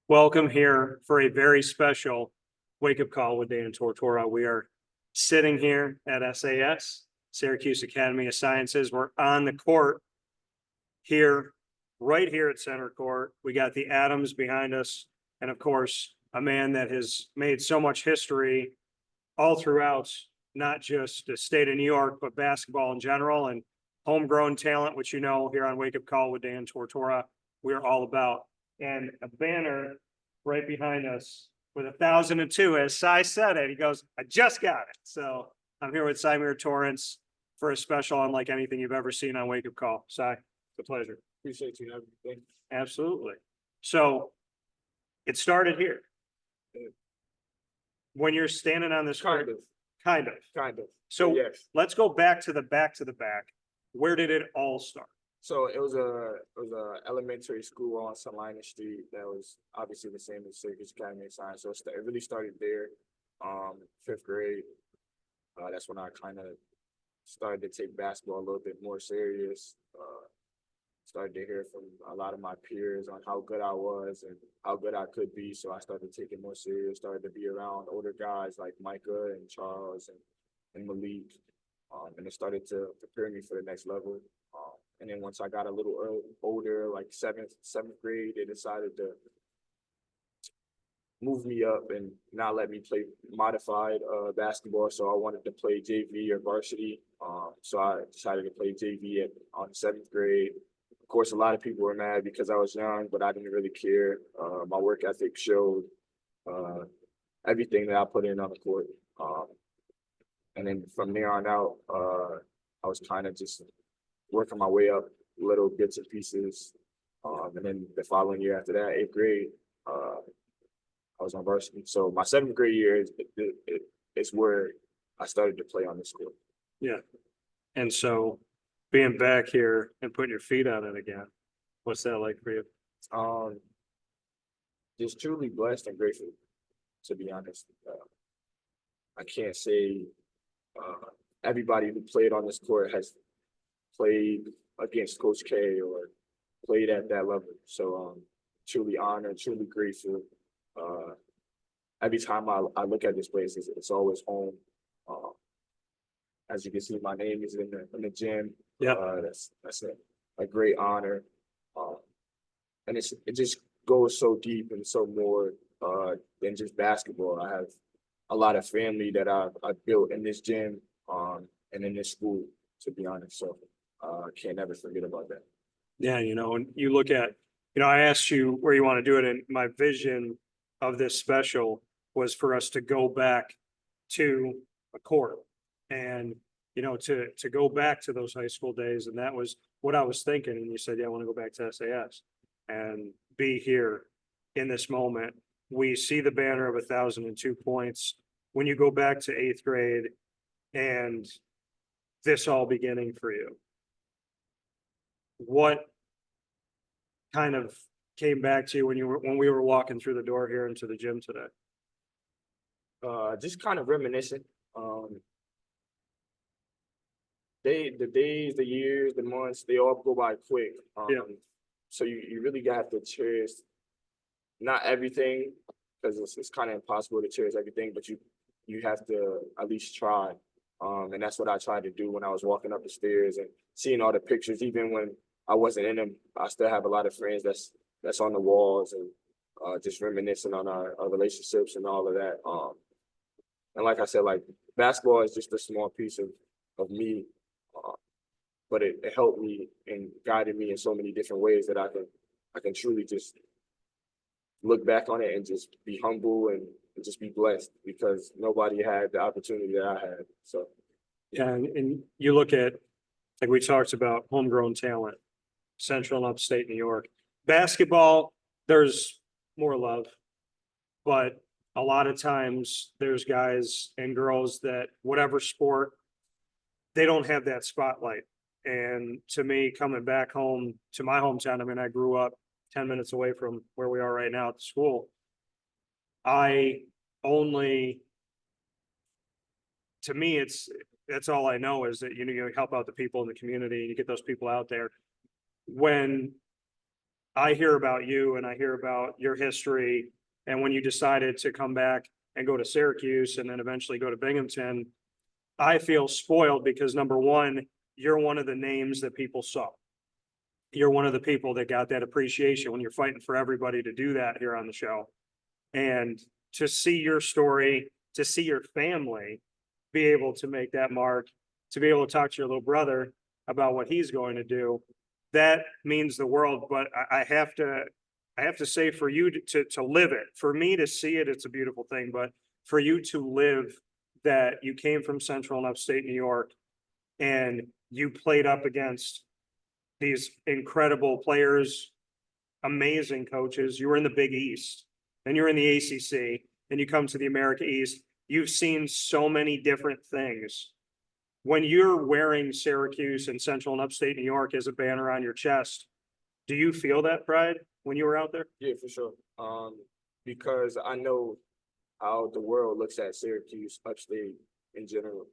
Welcome here for a very special wake up call with Dan Tortora. We are sitting here at SAS, Syracuse Academy of Sciences. We're on the court here, right here at center court. We got the Adams behind us. And of course, a man that has made so much history all throughout, not just the state of New York, but basketball in general and homegrown talent, which you know here on Wake Up Call with Dan Tortora, we're all about. And a banner right behind us with 1,002, as Cy said it, he goes, I just got it. So I'm here with Symir Torrence for a special unlike anything you've ever seen on Wake Up Call. Cy, it's a pleasure. Appreciate you having me. Absolutely. So it started here. When you're standing on this Kind court, of. kind of. So yes. let's go back to the back. Where did it all start? So it was a elementary school on St. Linus Street that was obviously the same as Syracuse Academy of Science. So it really started there. 5th grade. That's when I kind of started to take basketball a little bit more serious. Started to hear from a lot of my peers on how good I was and how good I could be. So I started taking more serious, started to be around older guys like Micah and Charles and Malik. And it started to prepare me for the next level. And then once I got a little older, like seventh grade, they decided to move me up and not let me play modified basketball. So I wanted to play JV or varsity. So I decided to play JV on 7th grade. Of course, a lot of people were mad because I was young, but I didn't really care. My work ethic showed everything that I put in on the court. And then from there on out, I was kind of just working my way up little bits and pieces. And then the following year after that, 8th grade, I was on varsity. So my 7th grade year is where I started to play on this court. Yeah. And so being back here and putting your feet on it again, what's that like for you? Just truly blessed and grateful, to be honest. I can't say everybody who played on this court has played against Coach K or played at that level. So truly honored, truly grateful. Every time I look at this place, it's always home. As you can see, my name is in the gym. Yeah, that's a great honor. And it just goes so deep and so more than just basketball. I have a lot of family that I built in this gym and in this school, to be honest. So I can't ever forget about that. yeah, and you look at, I asked you where you want to do it, and my vision of this special was for us to go back to a court and, to go back to those high school days. And that was what I was thinking. And you said, yeah, I want to go back to SAS and be here in this moment. We see the banner of 1,002 points. When you go back to 8th grade and this all beginning for you, what kind of came back to you when we were walking through the door here into the gym today? Just kind of reminiscing. The days, the years, the months, they all go by quick. Yeah. So you really have to cherish not everything, because it's kind of impossible to cherish everything, but you have to at least try. And that's what I tried to do when I was walking up the stairs and seeing all the pictures. Even when I wasn't in them, I still have a lot of friends that's on the walls and just reminiscing on our relationships and all of that. And like I said, like basketball is just a small piece of me, but it helped me and guided me in so many different ways that I can truly just look back on it and just be humble and just be blessed, because nobody had the opportunity that I had. So Yeah, and you look at, like we talked about, homegrown talent, Central and Upstate New York. Basketball, there's more love, but a lot of times there's guys and girls that whatever sport, they don't have that spotlight. And to me, coming back home to my hometown, I mean, I grew up 10 minutes away from where we are right now at the school. To me, that's all I know is that, you help out the people in the community and you get those people out there. When I hear about you and I hear about your history. And when you decided to come back and go to Syracuse and then eventually go to Binghamton, I feel spoiled because number one, you're one of the names that people saw. You're one of the people that got that appreciation when you're fighting for everybody to do that here on the show. And to see your story, to see your family be able to make that mark, to be able to talk to your little brother about what he's going to do, that means the world. But I have to say, for you to live it, for me to see it, it's a beautiful thing. But for you to live that, you came from Central and Upstate New York, and you played up against these incredible players, amazing coaches. You were in the Big East, then you're in the ACC, and you come to the America East. You've seen so many different things. When you're wearing Syracuse and Central and Upstate New York as a banner on your chest, do you feel that pride when you were out there? Yeah, for sure. Because I know how the world looks at Syracuse, Upstate in general.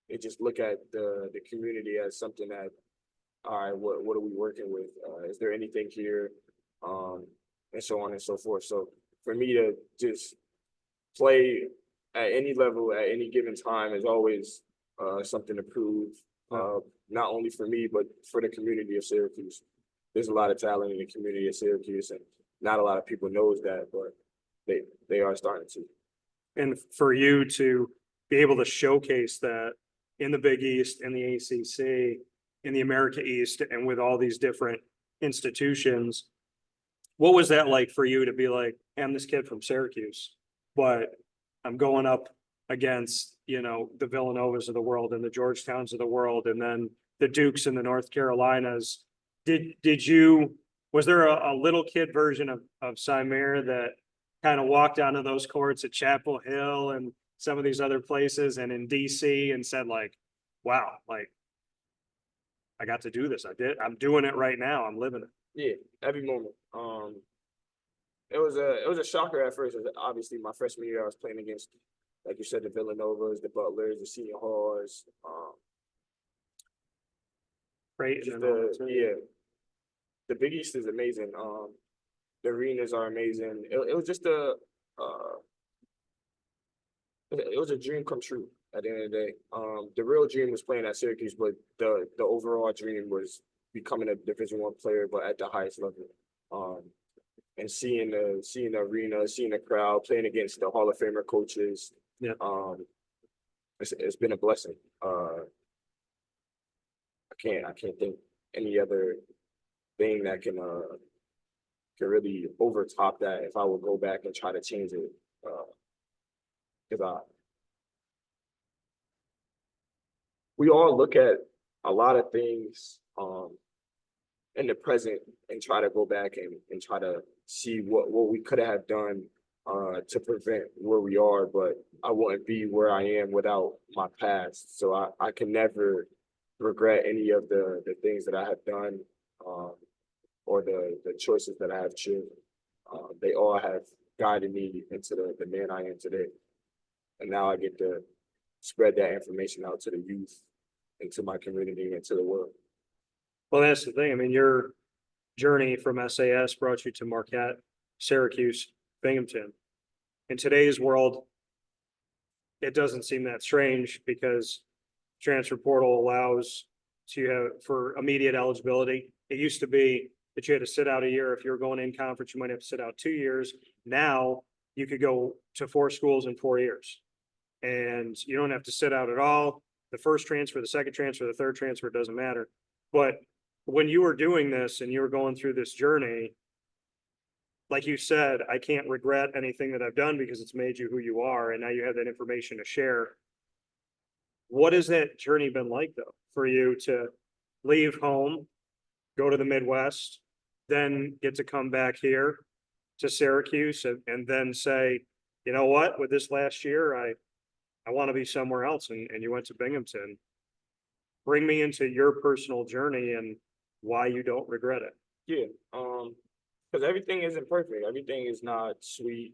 They just look at the community as something that, all right, what are we working with? Is there anything here? And so on and so forth. So for me to just play at any level at any given time is always something to prove, not only for me, but for the community of Syracuse. There's a lot of talent in the community of Syracuse, and not a lot of people knows that, but they are starting to. And for you to be able to showcase that in the Big East, in the ACC, in the America East, and with all these different institutions, what was that like for you to be like, hey, I'm this kid from Syracuse, but I'm going up against, you know, the Villanovas of the world and the Georgetowns of the world, and then the Dukes and the North Carolinas. Was there a little kid version of Symir that kind of walked onto those courts at Chapel Hill and some of these other places and in DC and said like, wow, like I got to do this. I'm doing it right now. I'm living it. Yeah, every moment. It was a shocker at first. Obviously, my freshman year, I was playing against, like you said, the Villanovas, the Butlers, the Senior Halls. Great. The Big East is amazing. The arenas are amazing. It was just it was a dream come true at the end of the day. The real dream was playing at Syracuse, but the overall dream was becoming a Division I player, but at the highest level. And seeing the arena, seeing the crowd, playing against the Hall of Famer coaches. Yeah. It's been a blessing. I can't think any other thing that can really overtop that if I would go back and try to change it. Because we all look at a lot of things in the present and try to go back and try to see what we could have done to prevent where we are, but I wouldn't be where I am without my past. So I can never regret any of the things that I have done or the choices that I have chosen. They all have guided me into the man I am today. And now I get to spread that information out to the youth, into my community, and to the world. Well, that's the thing. I mean, your journey from SAS brought you to Marquette, Syracuse, Binghamton. In today's world, it doesn't seem that strange because transfer portal allows for immediate eligibility. It used to be that you had to sit out a year. If you were going in conference, you might have to sit out 2 years. Now you could go to 4 schools in 4 years, and you don't have to sit out at all. The first transfer, the second transfer, the third transfer, it doesn't matter. But when you were doing this and you were going through this journey, like you said, I can't regret anything that I've done because it's made you who you are, and now you have that information to share. What has that journey been like, though, for you to leave home, go to the Midwest, then get to come back here to Syracuse and then say, you know what, with this last year, I want to be somewhere else, and you went to Binghamton. Bring me into your personal journey and why you don't regret it. Yeah, because everything isn't perfect. Everything is not sweet.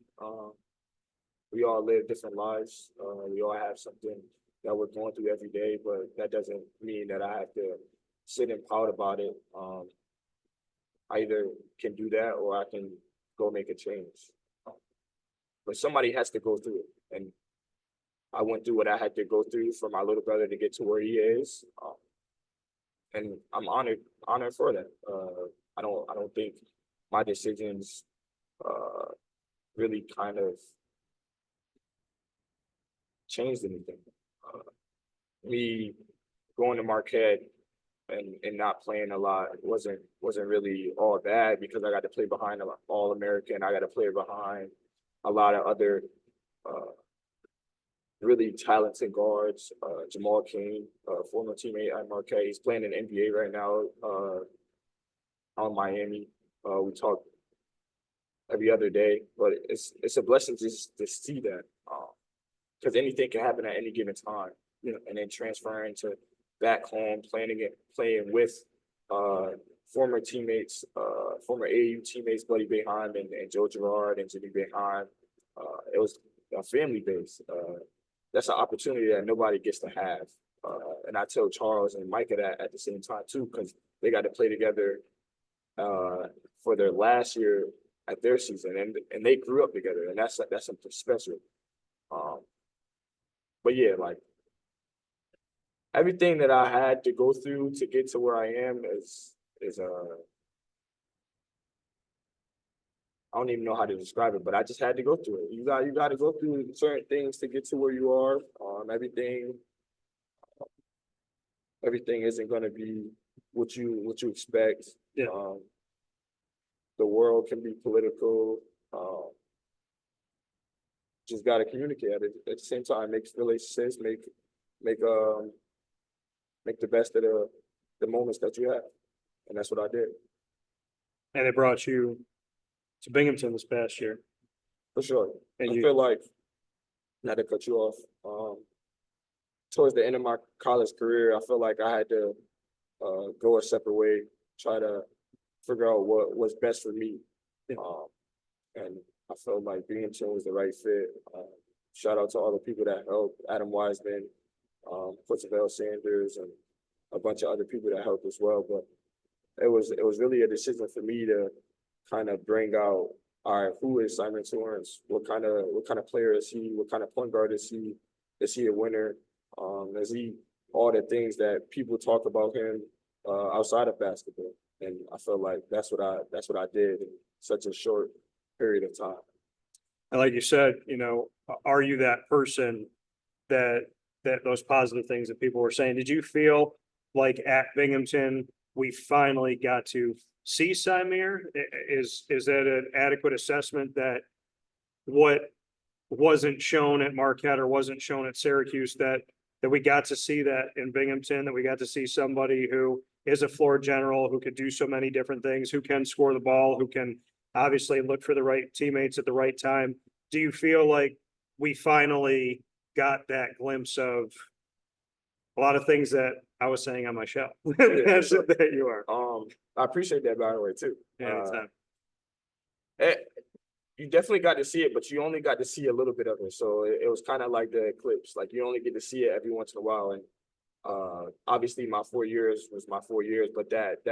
We all live different lives. We all have something that we're going through every day, but that doesn't mean that I have to sit and pout about it. I either can do that or I can go make a change. But somebody has to go through it, and I went through what I had to go through for my little brother to get to where he is, and I'm honored for that. I don't think my decisions really kind of changed anything. Me going to Marquette and not playing a lot wasn't really all bad because I got to play behind an All-American. I got to play behind a lot of other really talented guards. Jamal King, former teammate at Marquette, he's playing in the NBA right now on Miami. We talk every other day, but it's a blessing just to see that because anything can happen at any given time. You know, and then transferring to back home, playing with former teammates, former AAU teammates, Buddy Boeheim and Joe Girard and Jimmy Boeheim. It was a family base. That's an opportunity that nobody gets to have. And I tell Charles and Micah that at the same time too, because they got to play together for their last year at their season, and they grew up together, and that's something special. But yeah, like everything that I had to go through to get to where I am is I don't even know how to describe it, but I just had to go through it. You got to go through certain things to get to where you are. Everything isn't going to be what you expect. Yeah. The world can be political. Just got to communicate at the same time. Make relationships, make the best of the moments that you have, and that's what I did. And it brought you to Binghamton this past year. For sure. And I feel like, not to cut you off, towards the end of my college career, I feel like I had to go a separate way, try to figure out what was best for me. Yeah. And I felt like Binghamton was the right fit. Shout out to all the people that helped, Adam Wiseman, Percival Sanders, and a bunch of other people that helped as well. But it was really a decision for me to kind of bring out, all right, who is Symir Torrence? What kind of player is he? What kind of point guard is he? Is he a winner? Is he all the things that people talk about him outside of basketball? And I feel like that's what I did in such a short period of time. And like you said, you know, are you that person that those positive things that people were saying? Did you feel like at Binghamton we finally got to see Symir? Is that an adequate assessment that what wasn't shown at Marquette or wasn't shown at Syracuse, that we got to see that in Binghamton, that we got to see somebody who is a floor general, who could do so many different things, who can score the ball, who can obviously look for the right teammates at the right time? Do you feel like we finally got that glimpse of a lot of things that I was saying on my show? That's that you are. I appreciate that, by the way, too. Yeah, You definitely got to see it, but you only got to see a little bit of it. So it was kind of like the eclipse. Like you only get to see it every once in a while. And obviously my 4 years was my 4 years, but that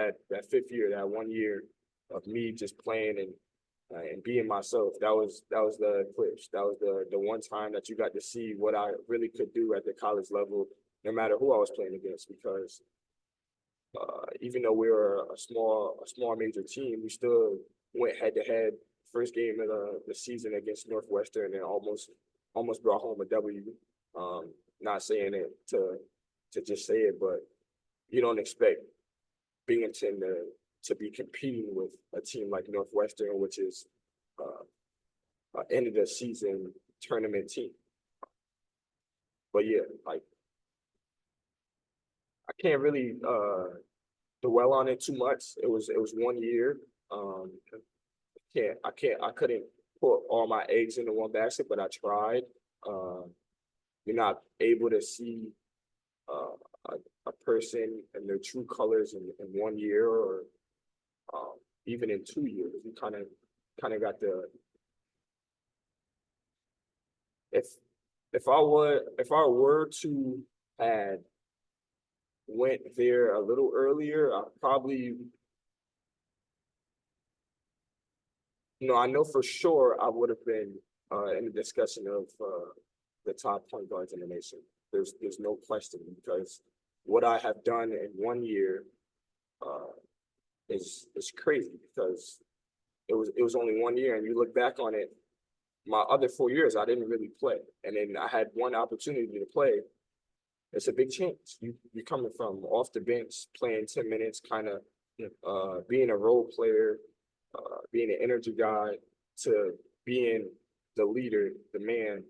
fifth year, that 1 year of me just playing and being myself, that was the eclipse. That was the one time that you got to see what I really could do at the college level, no matter who I was playing against. Because even though we were a small major team, we still went head to head. First game of the season against Northwestern, and almost brought home a W. Not saying it to just say it, but you don't expect Binghamton to be competing with a team like Northwestern, which is end of the season tournament team. But yeah, like I can't really dwell on it too much. It was 1 year. I couldn't put all my eggs into one basket, but I tried. You're not able to see a person and their true colors in 1 year, or even in 2 years. You kind of got the. If I were to had went there a little earlier, I probably No, I know for sure I would have been in the discussion of the top point guards in the nation. There's no question, because what I have done in 1 year is crazy, because it was only 1 year, and you look back on it, my other 4 years I didn't really play, and then I had one opportunity to play. It's a big change. You're coming from off the bench, playing 10 minutes, kind of being a role player, being an energy guy, to being the leader, the man,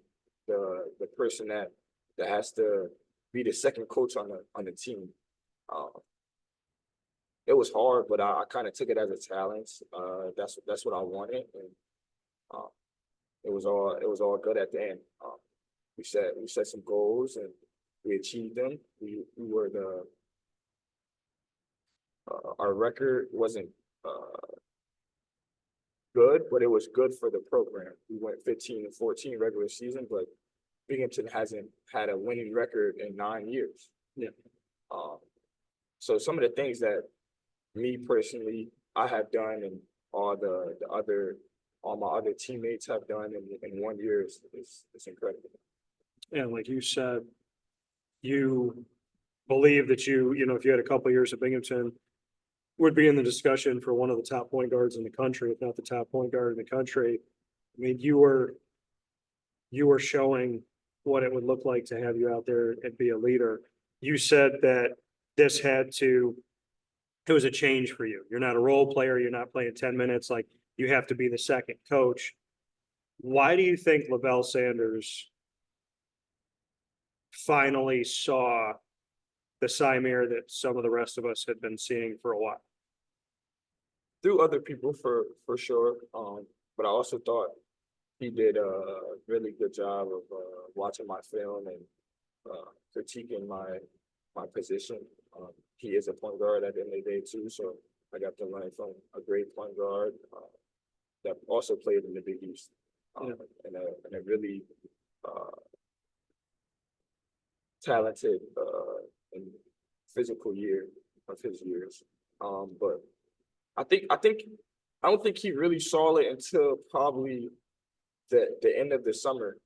the person that has to be the second coach on the team. It was hard, but I kind of took it as a challenge. That's what I wanted, and it was all good at the end. We set some goals, and we achieved them. We were our record wasn't good, but it was good for the program. We went 15-14 regular season, but Binghamton hasn't had a winning record in 9 years. Yeah. So some of the things that me personally I have done, and all my other teammates have done in 1 year is incredible. And like you said, you believe that if you had a couple of years at Binghamton, would be in the discussion for one of the top point guards in the country, if not the top point guard in the country. I mean, you were showing what it would look like to have you out there and be a leader. You said that it was a change for you. You're not a role player. You're not playing 10 minutes. Like, you have to be the second coach. Why do you think Lavelle Sanders finally saw the Symir that some of the rest of us had been seeing for a while? Through other people for sure, but I also thought he did a really good job of watching my film and critiquing my position. He is a point guard at the end of the day too, so I got to learn from a great point guard that also played in the Big East, and a really talented and physical year of his years. But I don't think he really saw it until probably the end of the summer,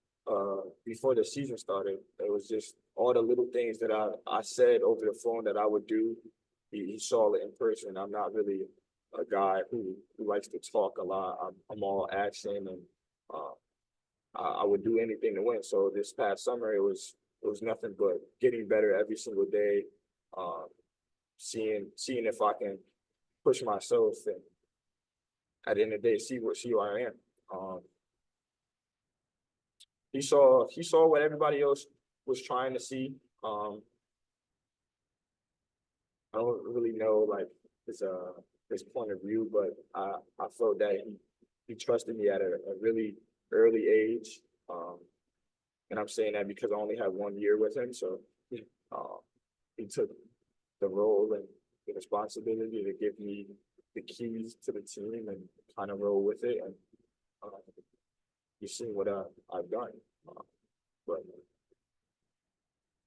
before the season started. It was just all the little things that I said over the phone that I would do. He saw it in person. I'm not really a guy who likes to talk a lot. I'm all action, and I would do anything to win. So this past summer, it was nothing but getting better every single day, seeing if I can push myself, and at the end of the day, see where I am. He saw what everybody else was trying to see. I don't really know like his point of view, but I felt that he trusted me at a really early age. And I'm saying that because I only had 1 year with him, so he took the role and the responsibility to give me the keys to the team and kind of roll with it. And you've seen what I've done. But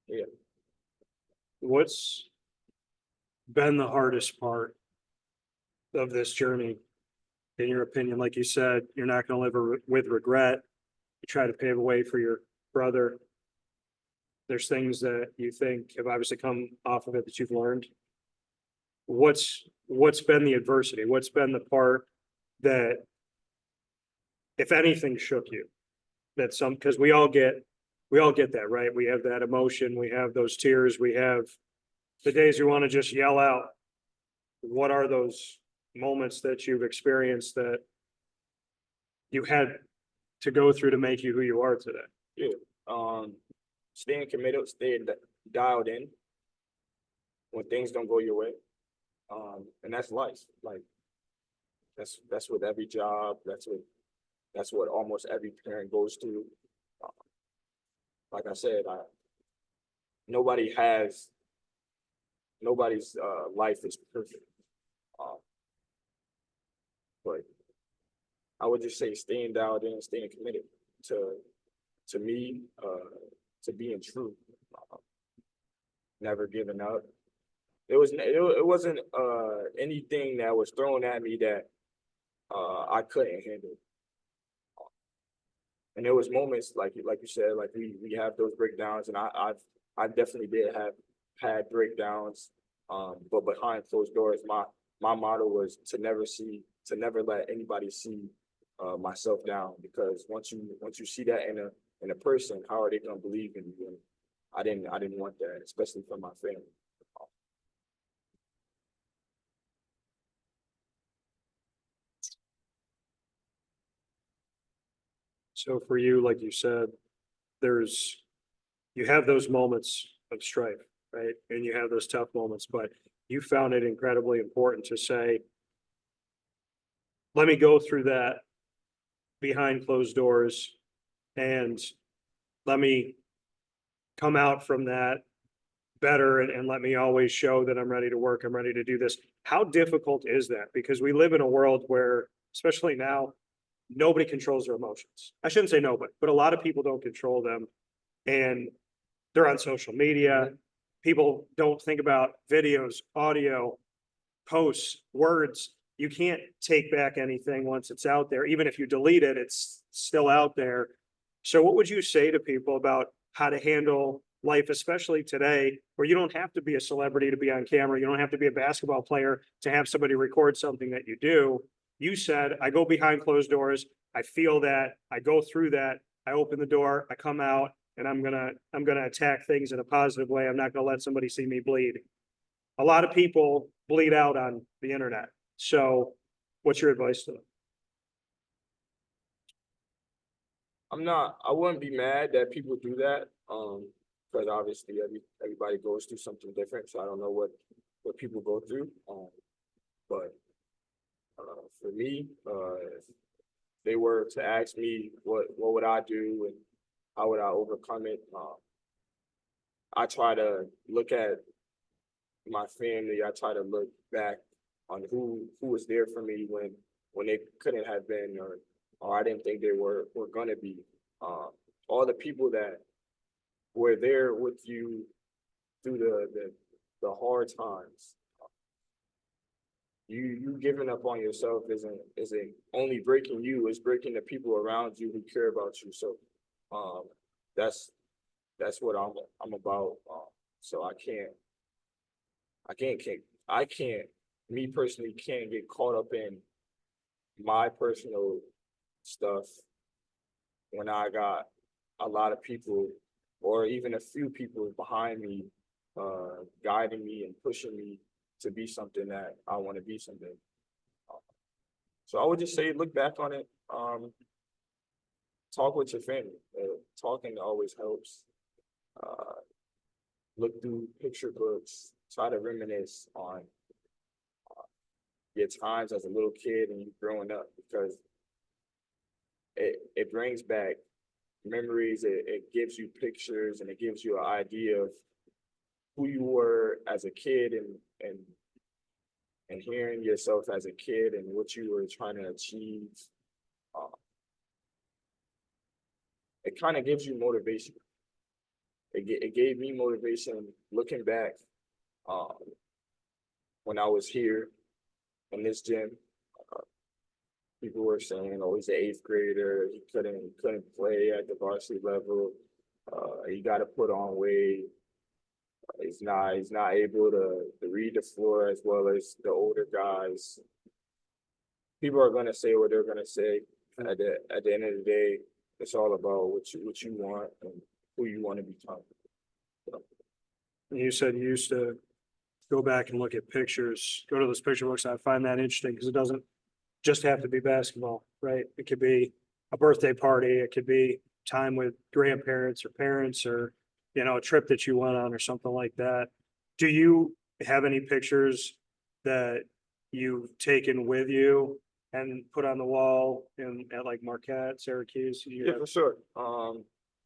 yeah. What's been the hardest part of this journey, in your opinion? Like you said, you're not going to live with regret. You try to pave a way for your brother. There's things that you think have obviously come off of it that you've learned. What's been the adversity? What's been the part that, if anything, shook you? Because we all get that, right? We have that emotion, we have those tears, we have the days you want to just yell out. What are those moments that you've experienced that you had to go through to make you who you are today? Yeah. Staying committed, staying dialed in when things don't go your way. And that's life. Like that's with every job. That's what almost every parent goes through. Like I said, nobody's life is perfect. But I would just say staying dialed in, staying committed to me, to being true, never giving up. It wasn't anything that was thrown at me that I couldn't handle. And there was moments like you said, like we have those breakdowns, and I definitely did have had breakdowns. But behind closed doors, my motto was to never let anybody see myself down, because once you see that in a person, how are they gonna believe in you? And I didn't want that, especially from my family. So for you, like you said, you have those moments of strife, right? And you have those tough moments, but you found it incredibly important to say, let me go through that behind closed doors and let me come out from that better, and let me always show that I'm ready to work. I'm ready to do this. How difficult is that? Because we live in a world where, especially now, nobody controls their emotions. I shouldn't say nobody, but a lot of people don't control them. And they're on social media. People don't think about videos, audio, posts, words. You can't take back anything once it's out there. Even if you delete it, it's still out there. So what would you say to people about how to handle life, especially today, where you don't have to be a celebrity to be on camera? You don't have to be a basketball player to have somebody record something that you do. You said, I go behind closed doors. I feel that. I go through that. I open the door. I come out, and I'm gonna attack things in a positive way. I'm not gonna let somebody see me bleed. A lot of people bleed out on the internet. So what's your advice to them? I wouldn't be mad that people do that. Because obviously everybody goes through something different. So I don't know what people go through. But for me, if they were to ask me what would I do and how would I overcome it, I try to look at my family. I try to look back on who was there for me when they couldn't have been, or I didn't think they were gonna be. All the people that were there with you through the hard times. You giving up on yourself isn't only breaking you, it's breaking the people around you who care about you. So that's what I'm about. So I can't, me personally can't get caught up in my personal stuff when I got a lot of people, or even a few people behind me, guiding me and pushing me to be something that I want to be someday. So I would just say, look back on it. Talk with your family. Talking always helps. Look through picture books. Try to reminisce on your times as a little kid and you growing up, because it brings back memories. It gives you pictures, and it gives you an idea of who you were as a kid, and hearing yourself as a kid and what you were trying to achieve. It kind of gives you motivation. It gave me motivation looking back when I was here in this gym. People were saying, "Oh, he's an eighth grader. He couldn't play at the varsity level. He got to put on weight. He's not able to read the floor as well as the older guys." People are gonna say what they're gonna say. At the end of the day, it's all about what you want and who you want to become. So, You said you used to go back and look at pictures, go to those picture books. I find that interesting because it doesn't just have to be basketball, right? It could be a birthday party. It could be time with grandparents or parents, or, a trip that you went on or something like that. Do you have any pictures that you've taken with you and put on the wall at like Marquette, Syracuse? yeah, for sure. I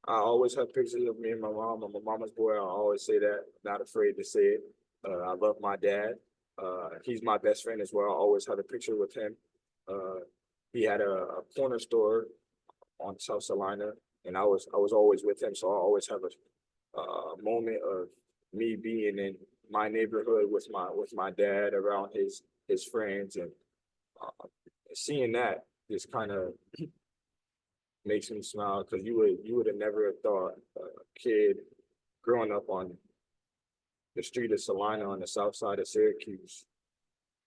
always have pictures of me and my mom. I'm a mama's boy. I always say that. Not afraid to say it. I love my dad. He's my best friend as well. I always have a picture with him. He had a corner store on South Salina, and I was always with him. So I always have a moment of me being in my neighborhood with my dad, around his friends, and seeing that just kind of makes me smile because you would have never thought a kid growing up on the street of Salina on the south side of Syracuse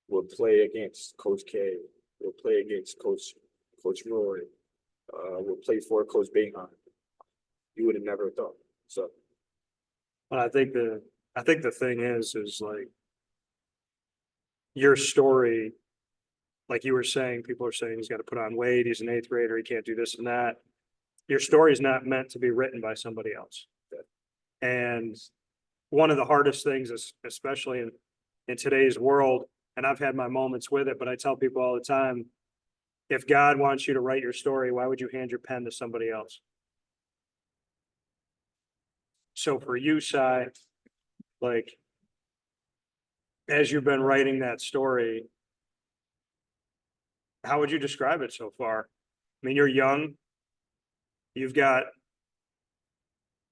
would play against Coach K, would play against Coach Roy, would play for Coach Binghamton. You would have never thought. So But I think the thing is like your story, like you were saying, people are saying he's got to put on weight, he's an eighth grader, he can't do this and that. Your story is not meant to be written by somebody else. And one of the hardest things is, especially in today's world, and I've had my moments with it, but I tell people all the time, if God wants you to write your story, why would you hand your pen to somebody else? So for you, Cy, like, as you've been writing that story, how would you describe it so far? I mean, you're young. You've got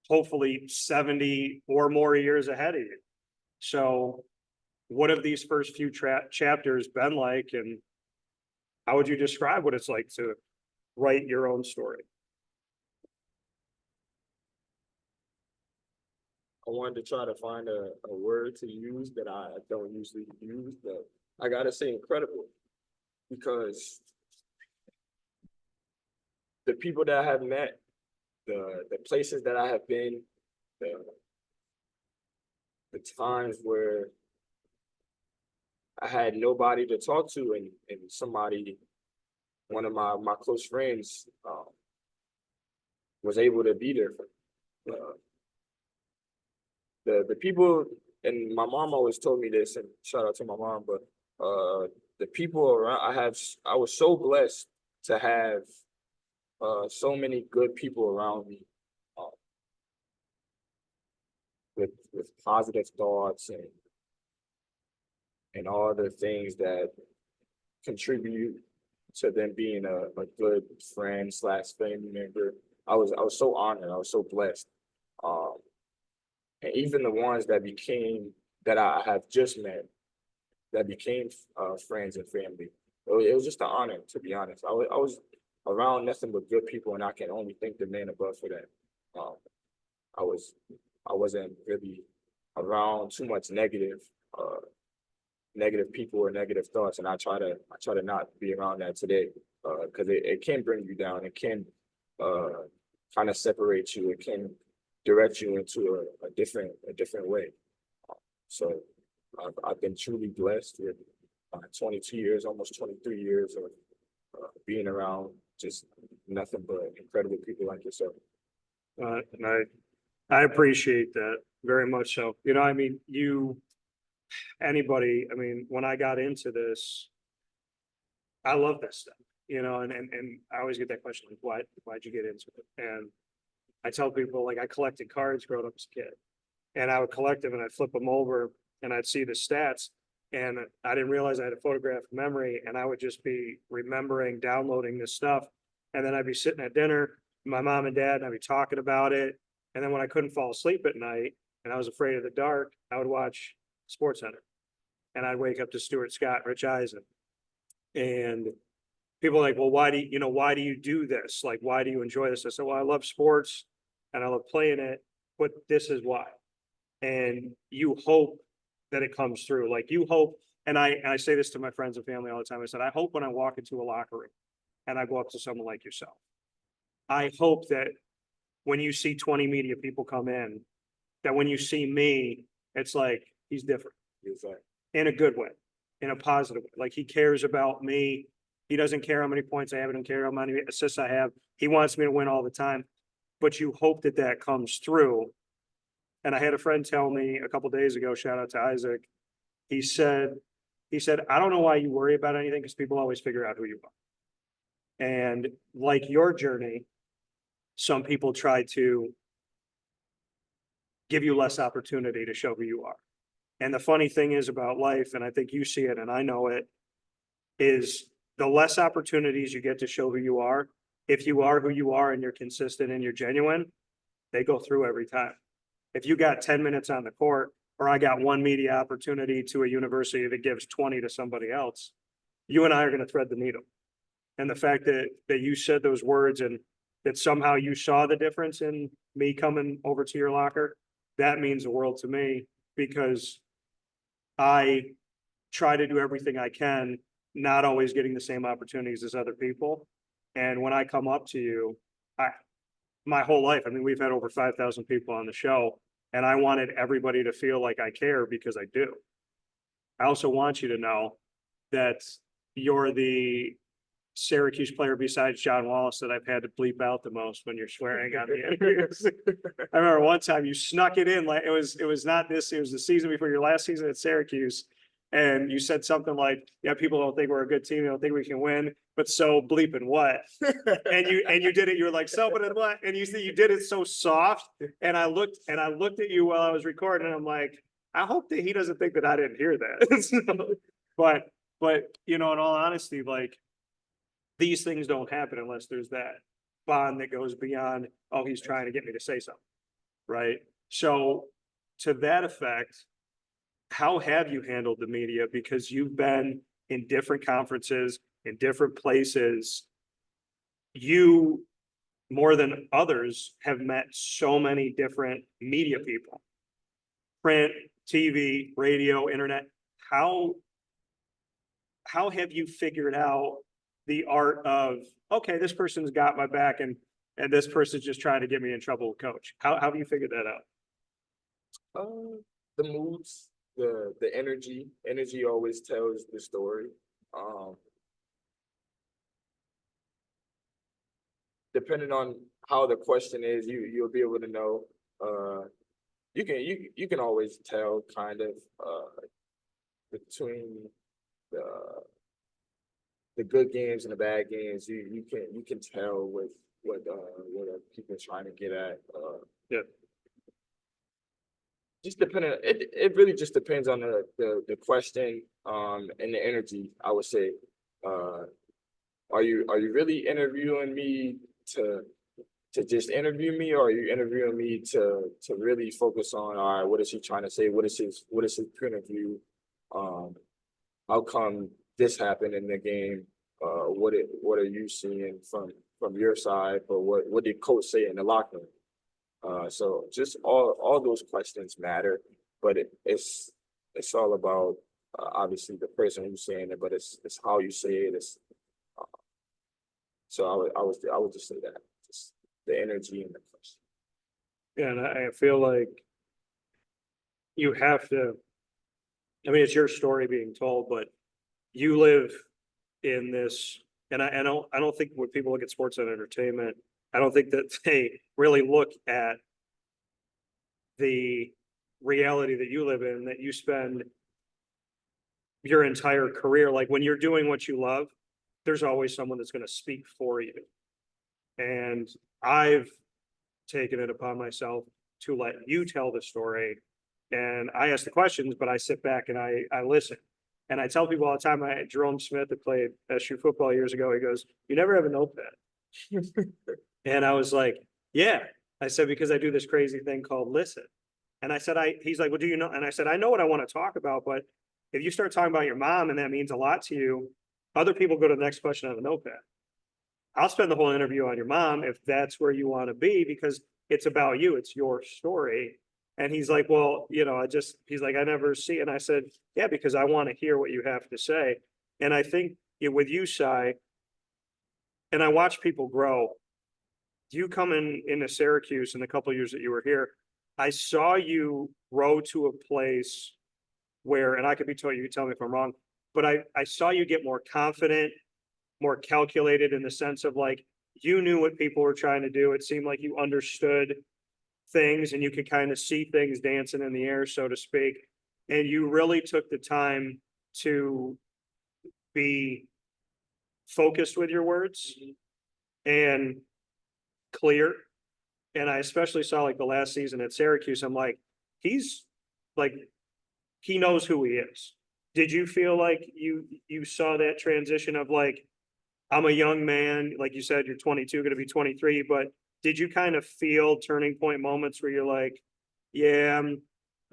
hopefully 70 or more years ahead of you. So what have these first few chapters been like, and how would you describe what it's like to write your own story? I wanted to try to find a word to use that I don't usually use, but I gotta say incredible because the people that I have met, the places that I have been, the times where I had nobody to talk to and somebody, one of my close friends, was able to be there for me. The people, and my mom always told me this, and shout out to my mom, but the people around, I was so blessed to have so many good people around me with positive thoughts and all the things that contribute to them being a good friend / family member. I was so honored. I was so blessed. And even the ones that I have just met, that became friends and family. It was just an honor, to be honest. I was around nothing but good people, and I can only thank the man above for that. I wasn't really around too much negative people or negative thoughts, and I try to not be around that today, because it can bring you down. It can kind of separate you. It can direct you into a different way. So I've been truly blessed with 22 years, almost 23 years of being around just nothing but incredible people like yourself. And I appreciate that very much. So, you know, I mean, anybody, I mean, when I got into this, I love this stuff, you know, and I always get that question, like, why'd you get into it? And I tell people, like, I collected cards growing up as a kid, and I would collect them and I'd flip them over and I'd see the stats, and I didn't realize I had a photographic memory, and I would just be remembering, downloading this stuff. And then I'd be sitting at dinner, my mom and dad, and I'd be talking about it. And then when I couldn't fall asleep at night and I was afraid of the dark, I would watch SportsCenter, and I'd wake up to Stuart Scott, Rich Eisen. And people are like, well, why do you do this? Like, why do you enjoy this? I said, well, I love sports and I love playing it, but this is why. And you hope that it comes through. Like, you hope, and I say this to my friends and family all the time. I said, I hope when I walk into a locker room and I go up to someone like yourself, I hope that when you see 20 media people come in, that when you see me, it's like, he's different. In a good way, in a positive way. Like, he cares about me. He doesn't care how many points I have. He doesn't care how many assists I have. He wants me to win all the time. But you hope that that comes through. And I had a friend tell me a couple of days ago, shout out to Isaac. He said, I don't know why you worry about anything, because people always figure out who you are. And like your journey, some people try to give you less opportunity to show who you are. And the funny thing is about life, and I think you see it and I know it, is the less opportunities you get to show who you are, if you are who you are and you're consistent and you're genuine, they go through every time. If you got 10 minutes on the court, or I got one media opportunity to a university that gives 20 to somebody else, you and I are going to thread the needle. And the fact that you said those words and that somehow you saw the difference in me coming over to your locker, that means the world to me, because I try to do everything I can, not always getting the same opportunities as other people. And when I come up to you, my whole life, I mean, we've had over 5,000 people on the show, and I wanted everybody to feel like I care, because I do. I also want you to know that you're the Syracuse player besides John Wallace that I've had to bleep out the most when you're swearing on the interviews. I remember one time you snuck it in, like it was not this, it was the season before your last season at Syracuse. And you said something like, yeah, people don't think we're a good team, they don't think we can win, but so bleeping what? And you did it, you were like, so but what? And you did it so soft. And I looked at you while I was recording, and I'm like, I hope that he doesn't think that I didn't hear that. So, but you know, in all honesty, like, these things don't happen unless there's that bond that goes beyond, oh, he's trying to get me to say something, right? So to that effect, how have you handled the media? Because you've been in different conferences, in different places. You, more than others, have met so many different media people, print, TV, radio, internet. How have you figured out the art of, okay, this person's got my back and this person's just trying to get me in trouble with coach? How have you figured that out? The moods, the energy always tells the story. Depending on how the question is, you'll be able to know. You can always tell kind of between the good games and the bad games. You can tell with what people are trying to get at. Yeah. Just depending, it really just depends on the question and the energy, I would say. Are you really interviewing me to just interview me, or are you interviewing me to really focus on, all right, what is he trying to say? What is his point of view? How come this happened in the game? What are you seeing from your side? But what did coach say in the locker room? So just all those questions matter, but it's all about obviously the person who's saying it, but it's how you say it. So I would just say that, just the energy and the question. Yeah, and I feel like you have to, I mean, it's your story being told, but you live in this, and I don't think when people look at sports and entertainment, I don't think that they really look at the reality that you live in, that you spend your entire career. Like, when you're doing what you love, there's always someone that's going to speak for you. And I've taken it upon myself to let you tell the story. And I ask the questions, but I sit back and I listen. And I tell people all the time, Jerome Smith, that played SU football years ago, he goes, you never have a notepad. And I was like, yeah. I said, because I do this crazy thing called listen. And I said, he's like, well, do you know? And I said, I know what I want to talk about, but if you start talking about your mom and that means a lot to you, other people go to the next question on the notepad. I'll spend the whole interview on your mom if that's where you want to be, because it's about you. It's your story. And he's like, well, you know, he's like, I never see. And I said, yeah, because I want to hear what you have to say. And I think with you, Cy, and I watch people grow. You come into Syracuse in the couple of years that you were here, I saw you grow to a place where, and I could be told, you can tell me if I'm wrong, but I saw you get more confident, more calculated, in the sense of, like, you knew what people were trying to do. It seemed like you understood things and you could kind of see things dancing in the air, so to speak. And you really took the time to be focused with your words and clear. And I especially saw, like, the last season at Syracuse, I'm like, he's like, he knows who he is. Did you feel like you saw that transition of, like, I'm a young man, like you said, you're 22, going to be 23, but did you kind of feel turning point moments where you're like, yeah,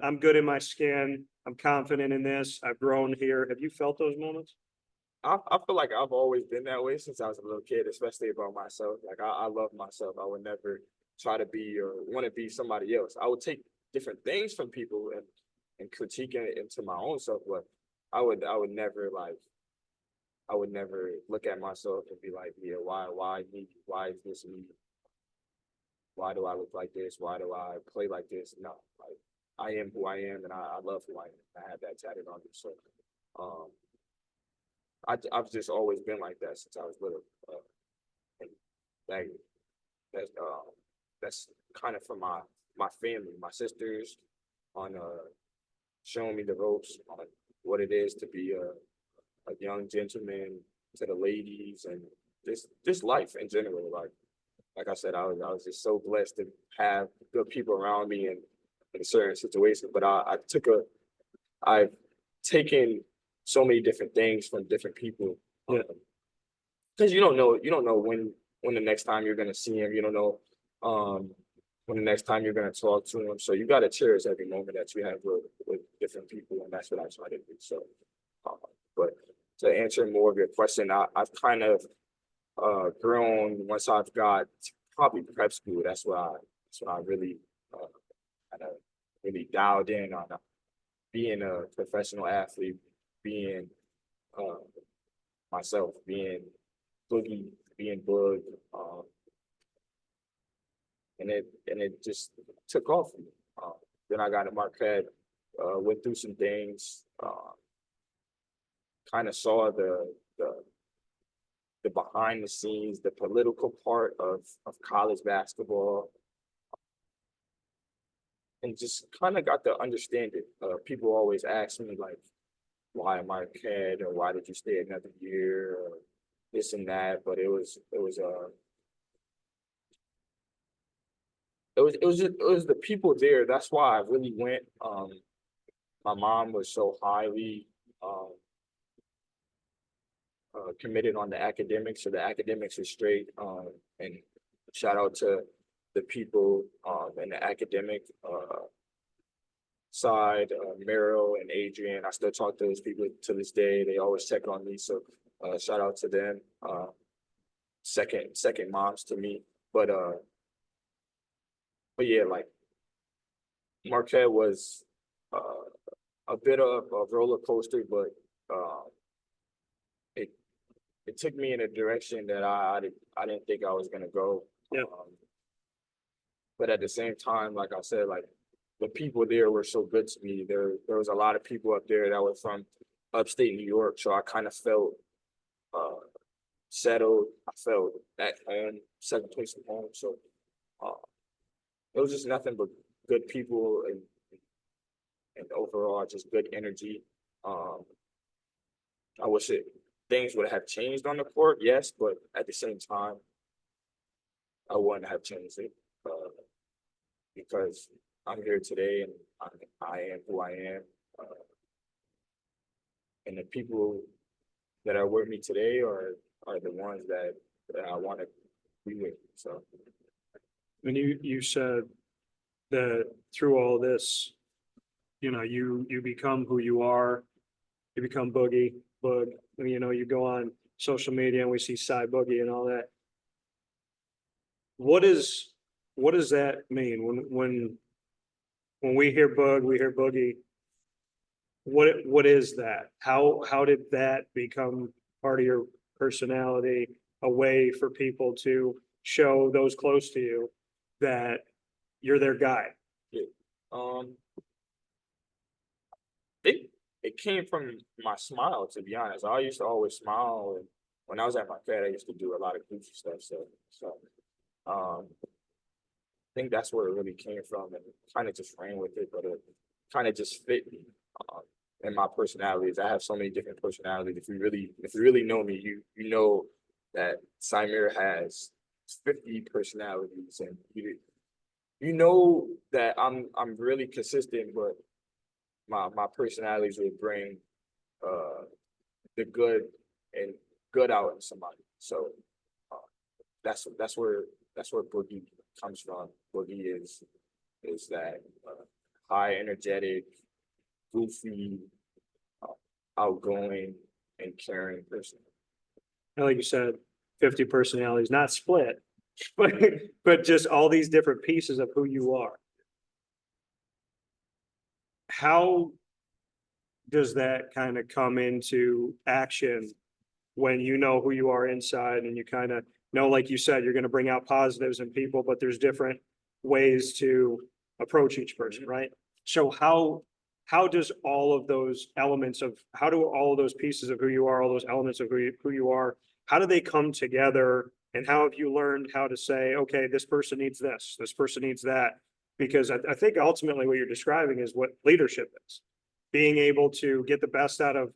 I'm good in my skin, I'm confident in this, I've grown here? Have you felt those moments? I feel like I've always been that way since I was a little kid, especially about myself. Like I love myself. I would never try to be or want to be somebody else. I would take different things from people and critique it into my own self, but I would never like I would never look at myself and be like, yeah, why me? Why is this me? Why do I look like this? Why do I play like this? No, like I am who I am, and I love who I am. I have that tatted on me. So, um, I've just always been like that since I was little. And that that's that's kind of from my family, my sisters, on showing me the ropes on what it is to be a young gentleman, to the ladies, and just life in general. Like I said, I was just so blessed to have good people around me in certain situations. But I've taken so many different things from different people. Because you don't know when the next time you're gonna see him. You don't know when the next time you're gonna talk to him. So you gotta cherish every moment that you have with different people, and that's what I try to do. So, but to answer more of your question, I've kind of grown once I've got probably prep school. That's when I really kind of really dialed in on being a professional athlete, being uh, myself, being boogie, being bug, and it just took off for me. Then I got to Marquette, went through some things, kind of saw the behind the scenes, the political part of college basketball, and just kind of got to understand it. People always ask me like, why am I a kid, or why did you stay another year, or this and that. But it was the people there. That's why I really went. My mom was so highly committed on the academics, so the academics are straight. And shout out to the people in the academic side, Meryl and Adrian. I still talk to those people to this day. They always check on me. So shout out to them. Second moms to me. But yeah, like Marquette was a bit of a roller coaster, but it it took me in a direction that I didn't think I was gonna go. Yeah. But at the same time, like I said, like the people there were so good to me. There was a lot of people up there that were from upstate New York, so I kind of felt settled. I felt at home, second place at home. So it was just nothing but good people and overall just good energy. I wish things would have changed on the court, yes, but at the same time, I wouldn't have changed it because I'm here today and I am who I am. And the people that are with me today are the ones that I want to be with. So, And you said that through all this, you become who you are, you become Boogie, Bug, and, you go on social media and we see Cy Boogie and all that. What does that mean when we hear Bug, we hear Boogie? What is that? How did that become part of your personality, a way for people to show those close to you that you're their guy? yeah. It came from my smile, to be honest. I used to always smile, and when I was at Marquette, I used to do a lot of goofy stuff. So I think that's where it really came from, and kind of just ran with it, but it kind of just fit me. And my personalities, I have so many different personalities. If you really know me, you know that Symir has 50 personalities, and you know that I'm really consistent, but my personalities will bring the good and good out in somebody. So that's where Boogie comes from. Boogie is that high energetic, goofy, outgoing, and caring person. And like you said, 50 personalities, not split, but just all these different pieces of who you are. How does that kind of come into action when you know who you are inside and you kind of know, like you said, you're going to bring out positives in people, but there's different ways to approach each person, right? So how does all of those elements of, how do all of those pieces of who you are, all those elements of who you are, how do they come together? And how have you learned how to say, okay, this person needs this person needs that? Because I think ultimately what you're describing is what leadership is. Being able to get the best out of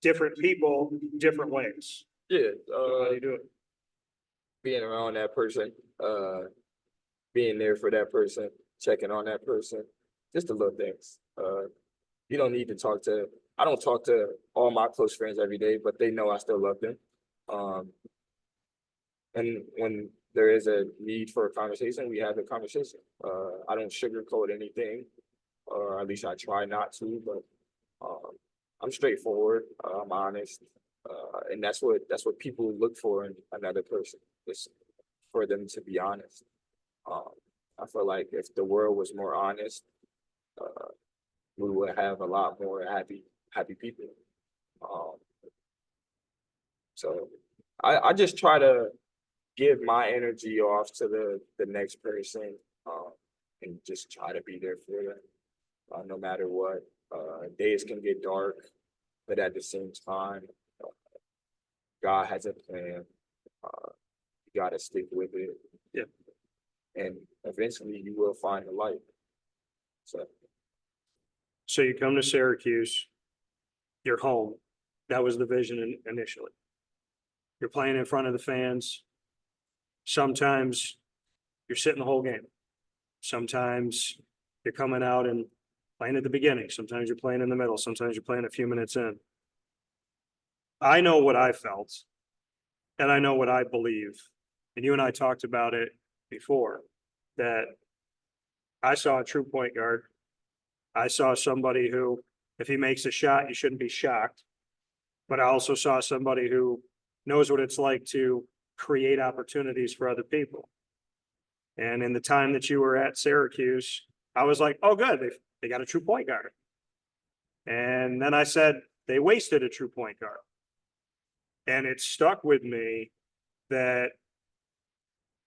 different people, different ways. Yeah, How do you do it? being around that person, being there for that person, checking on that person, just the little things. You don't need to talk to, I don't talk to all my close friends every day, but they know I still love them. And when there is a need for a conversation, we have a conversation. I don't sugarcoat anything, or at least I try not to, but I'm straightforward, I'm honest. And that's what people look for in another person, is for them to be honest. I feel like if the world was more honest, we would have a lot more happy people. So I just try to give my energy off to the next person, and just try to be there for them, no matter what. Days can get dark, but at the same time, God has a plan. You gotta stick with it. Yeah. And eventually you will find the light. So you come to Syracuse, you're home. That was the vision initially. You're playing in front of the fans. Sometimes you're sitting the whole game. Sometimes you're coming out and playing at the beginning. Sometimes you're playing in the middle. Sometimes you're playing a few minutes in. I know what I felt, and I know what I believe. And you and I talked about it before, that I saw a true point guard. I saw somebody who, if he makes a shot, you shouldn't be shocked. But I also saw somebody who knows what it's like to create opportunities for other people. And in the time that you were at Syracuse, I was like, oh, good, they got a true point guard. And then I said, they wasted a true point guard. And it stuck with me that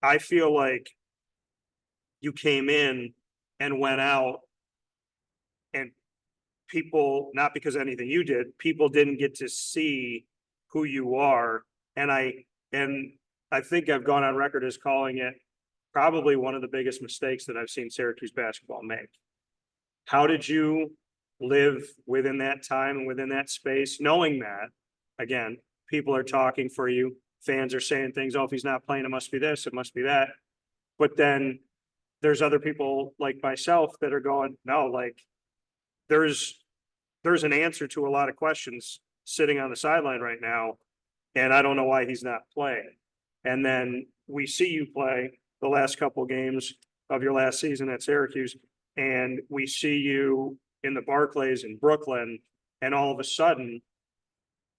I feel like you came in and went out, and people, not because of anything you did, people didn't get to see who you are. And I think I've gone on record as calling it probably one of the biggest mistakes that I've seen Syracuse basketball make. How did you live within that time and within that space, knowing that, again, people are talking for you, fans are saying things, oh, if he's not playing, it must be this, it must be that. But then there's other people like myself that are going, no, like there's an answer to a lot of questions sitting on the sideline right now, and I don't know why he's not playing. And then we see you play the last couple of games of your last season at Syracuse, and we see you in the Barclays in Brooklyn, and all of a sudden,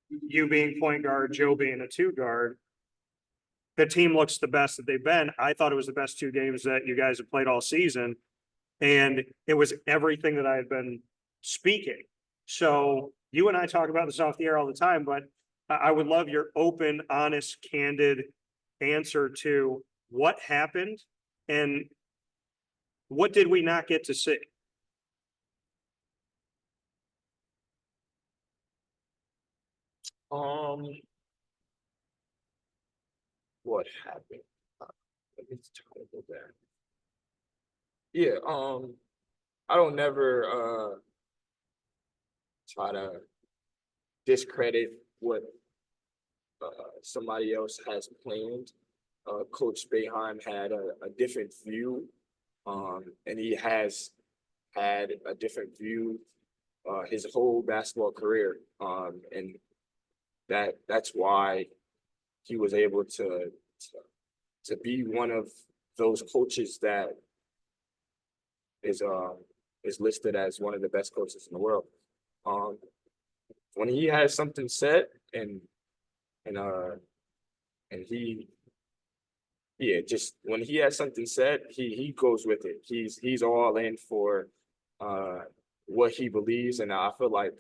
you being point guard, Joe being a two guard, the team looks the best that they've been. I thought it was the best 2 games that you guys have played all season, and it was everything that I had been speaking. So you and I talk about this off the air all the time, but I would love your open, honest, candid answer to what happened and what did we not get to see? What happened? Let me try to go back. Yeah, I don't never try to discredit what somebody else has planned. Coach Boeheim had a different view, and he has had a different view his whole basketball career, and that's why he was able to be one of those coaches that is listed as one of the best coaches in the world. when he has something set and he, yeah, just when he has something set, he goes with it. He's all in for what he believes, and I feel like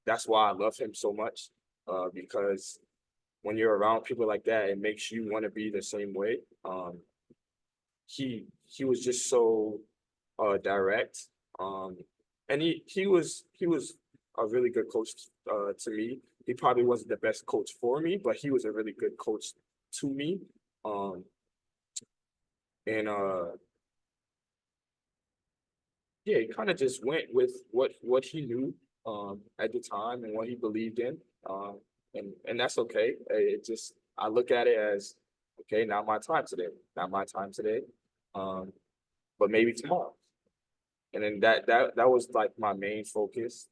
that's why I love him so much, because when you're around people like that, it makes you want to be the same way. He was just so direct, and he was a really good coach to me. He probably wasn't the best coach for me, but he was a really good coach to me. And yeah, he kind of just went with what he knew at the time and what he believed in. And that's okay. It just, I look at it as, okay, not my time today, not my time today. But maybe tomorrow. And then that was like my main focus.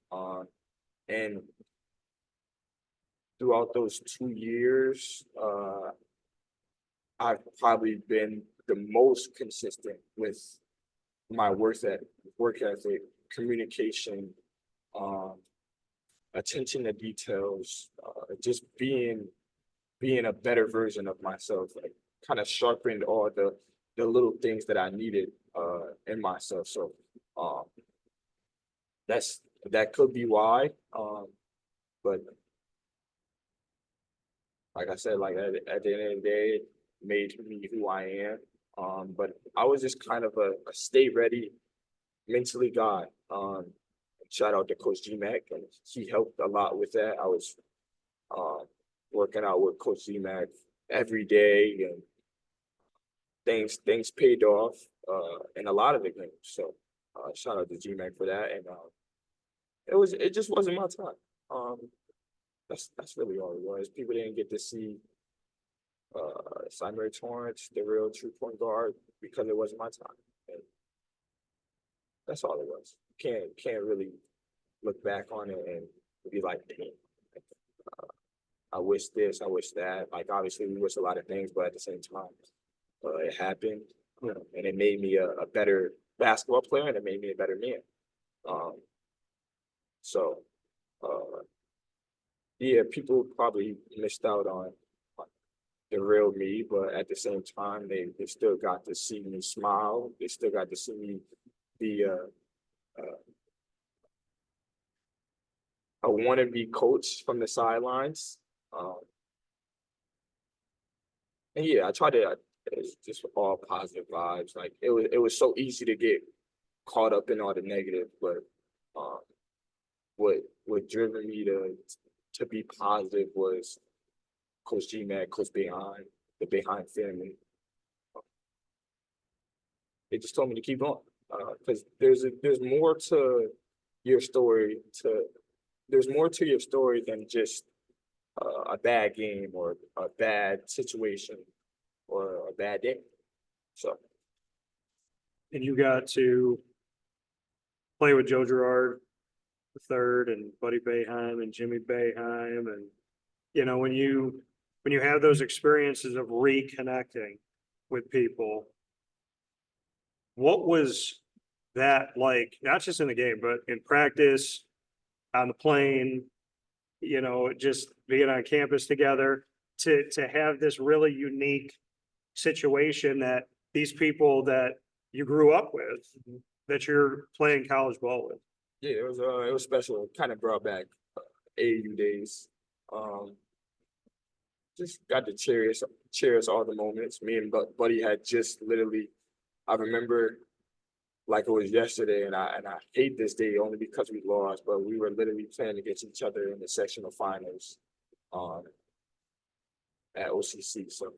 And throughout those 2 years, I've probably been the most consistent with my work ethic, communication, attention to details, just being a better version of myself, like kind of sharpened all the little things that I needed in myself. So that could be why. But like I said, like at the end of the day, it made me who I am. But I was just kind of a stay ready mentally guy. Shout out to Coach G-Mac, and he helped a lot with that. I was working out with Coach G-Mac every day, and things paid off in a lot of the games. So shout out to G-Mac for that. And it just wasn't my time. That's really all it was. People didn't get to see Symir Torrence, the real true point guard, because it wasn't my time. And that's all it was. Can't really look back on it and be like, damn, I wish this, I wish that. Like, obviously we wish a lot of things, but at the same time, it happened, and it made me a better basketball player, and it made me a better man. So yeah, people probably missed out on the real me, but at the same time, they still got to see me smile. They still got to see me be a wannabe coach from the sidelines. And yeah, I try to, it's just all positive vibes. Like it was so easy to get caught up in all the negative, but what driven me to be positive was Coach G-Mac, Coach Behind, the Behind family. They just told me to keep going, because there's more to your story. There's more to your story than just a bad game or a bad situation or a bad day. So. And you got to play with Joe Girard the third and Buddy Boeheim and Jimmy Boeheim, and when you have those experiences of reconnecting with people, what was that like? Not just in the game, but in practice, on the plane, just being on campus together, to have this really unique situation that these people that you grew up with, that you're playing college ball with. Yeah, it was special. It kind of brought back AAU days. Just got to cherish all the moments. Me and Buddy had just literally, I remember like it was yesterday, and I hate this day only because we lost, but we were literally playing against each other in the sectional finals at OCC. So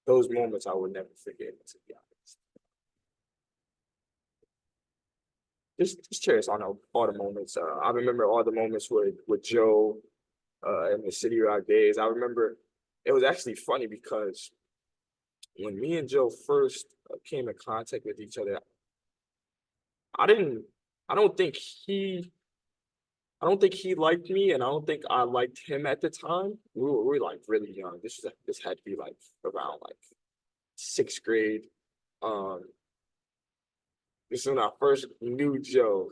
those moments I would never forget, to be honest. Just cherish all the moments. I remember all the moments with Joe in the City Rock days. I remember it was actually funny because when me and Joe first came in contact with each other, I don't think he liked me, and I don't think I liked him at the time. We were like really young. This had to be like around like 6th grade. This is when I first knew Joe.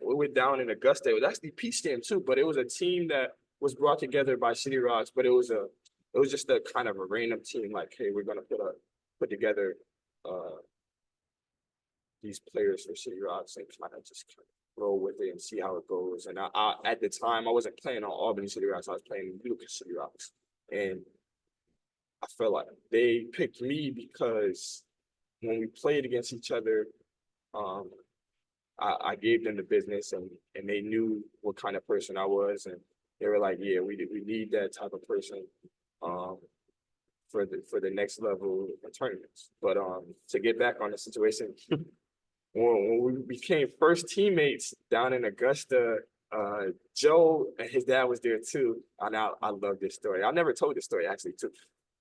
we were down in Augusta. It was actually Peach Jam too, but it was a team that was brought together by City Rocks, but it was just a kind of a random team, like, hey, we're gonna put together these players for City Rocks and kind of just roll with it and see how it goes. And I at the time I wasn't playing on Albany City Rocks, I was playing Lucas City Rocks. And I felt like they picked me because when we played against each other, I gave them the business and they knew what kind of person I was, and they were like, yeah, we need that type of person for the next level of tournaments. But to get back on the situation, when we became first teammates down in Augusta, Joe and his dad was there too. And I love this story. I never told this story actually too,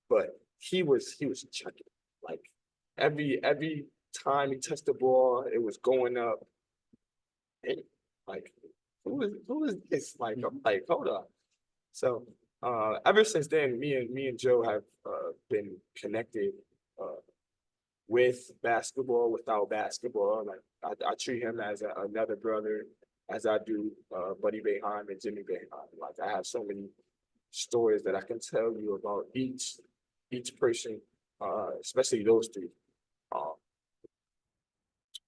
but he was chucking like every time he touched the ball, it was going up. Hey, like who is this? Like I'm like, hold up. So ever since then, me and Joe have been connected with basketball, without basketball. Like I treat him as another brother, as I do Buddy Boeheim and Jimmy Boeheim. Like I have so many stories that I can tell you about each person, especially those three.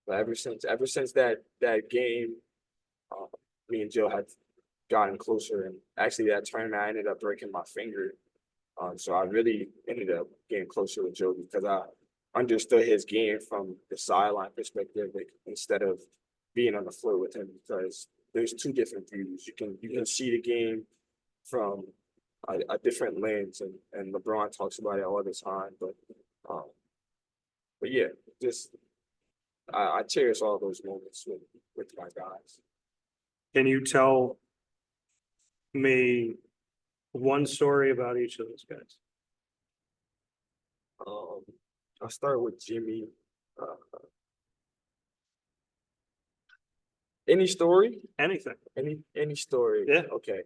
But ever since that game, me and Joe had gotten closer, and actually that tournament I ended up breaking my finger. So I really ended up getting closer with Joe because I understood his game from the sideline perspective, like, instead of being on the floor with him, because there's two different views. You can see the game from a different lens, and LeBron talks about it all the time. But yeah, just I cherish all those moments with my guys. Can you tell me one story about each of those guys? I'll start with Jimmy. Any story? Anything. Any story? Yeah. Okay.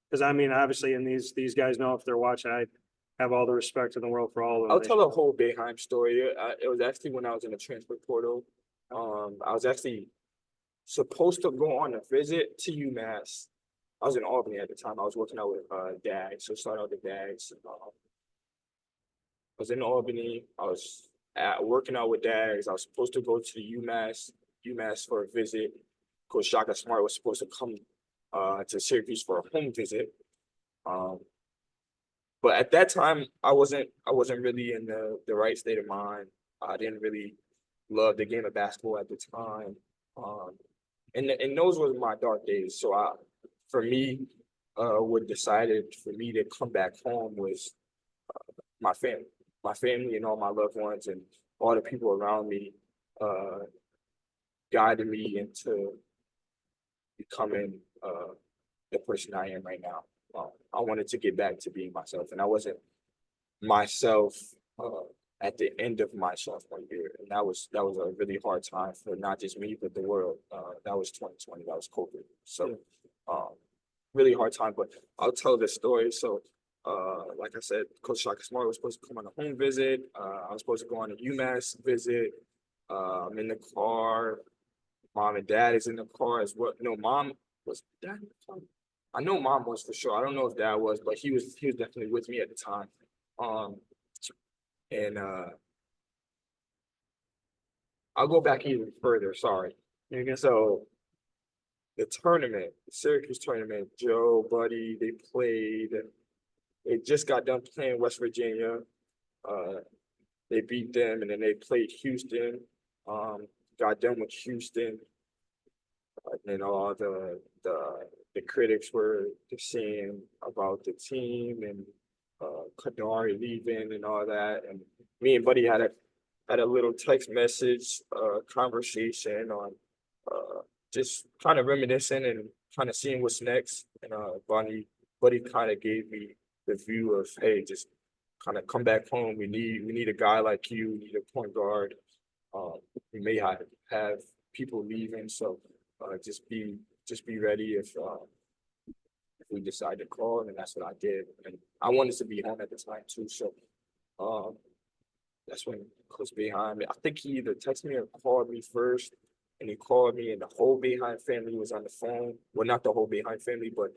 Because I mean, obviously, and these guys know if they're watching, I have all the respect in the world for all of them. I'll tell a whole Boeheim story. It was actually when I was in the transfer portal. I was actually supposed to go on a visit to UMass. I was in Albany at the time. I was working out with Dags, so started out the Dags. I was in Albany. I was working out with Dags. I was supposed to go to UMass for a visit. Coach Shaka Smart was supposed to come to Syracuse for a home visit. But at that time, I wasn't really in the right state of mind. I didn't really love the game of basketball at the time. And those were my dark days. So for me, what decided for me to come back home was my family and all my loved ones and all the people around me guided me into becoming the person I am right now. I wanted to get back to being myself, and I wasn't myself at the end of my sophomore year, and that was a really hard time for not just me but the world. That was 2020. That was COVID. So really hard time. But I'll tell the story. So like I said, Coach Shaka Smart was supposed to come on a home visit. I was supposed to go on a UMass visit. I'm in the car. Mom and dad is in the car as well. No, mom was dad in the car? I know mom was for sure. I don't know if dad was, but he was definitely with me at the time. And I'll go back even further. Sorry. So the tournament, the Syracuse tournament, Joe, Buddy, they played. They just got done playing West Virginia. They beat them, and then they played Houston. Got done with Houston. And all the critics were just saying about the team and Kadari leaving and all that. And me and Buddy had a little text message conversation on just kind of reminiscing and kind of seeing what's next. And Buddy kind of gave me the view of, hey, just kind of come back home. We need a guy like you. We need a point guard. We may have people leaving, so just be ready if we decide to call, and that's what I did. And I wanted to be home at the time too, so that's when Coach Boeheim, I think he either texted me or called me first, and he called me, and the whole Beehive family was on the phone. Well, not the whole Beehive family, but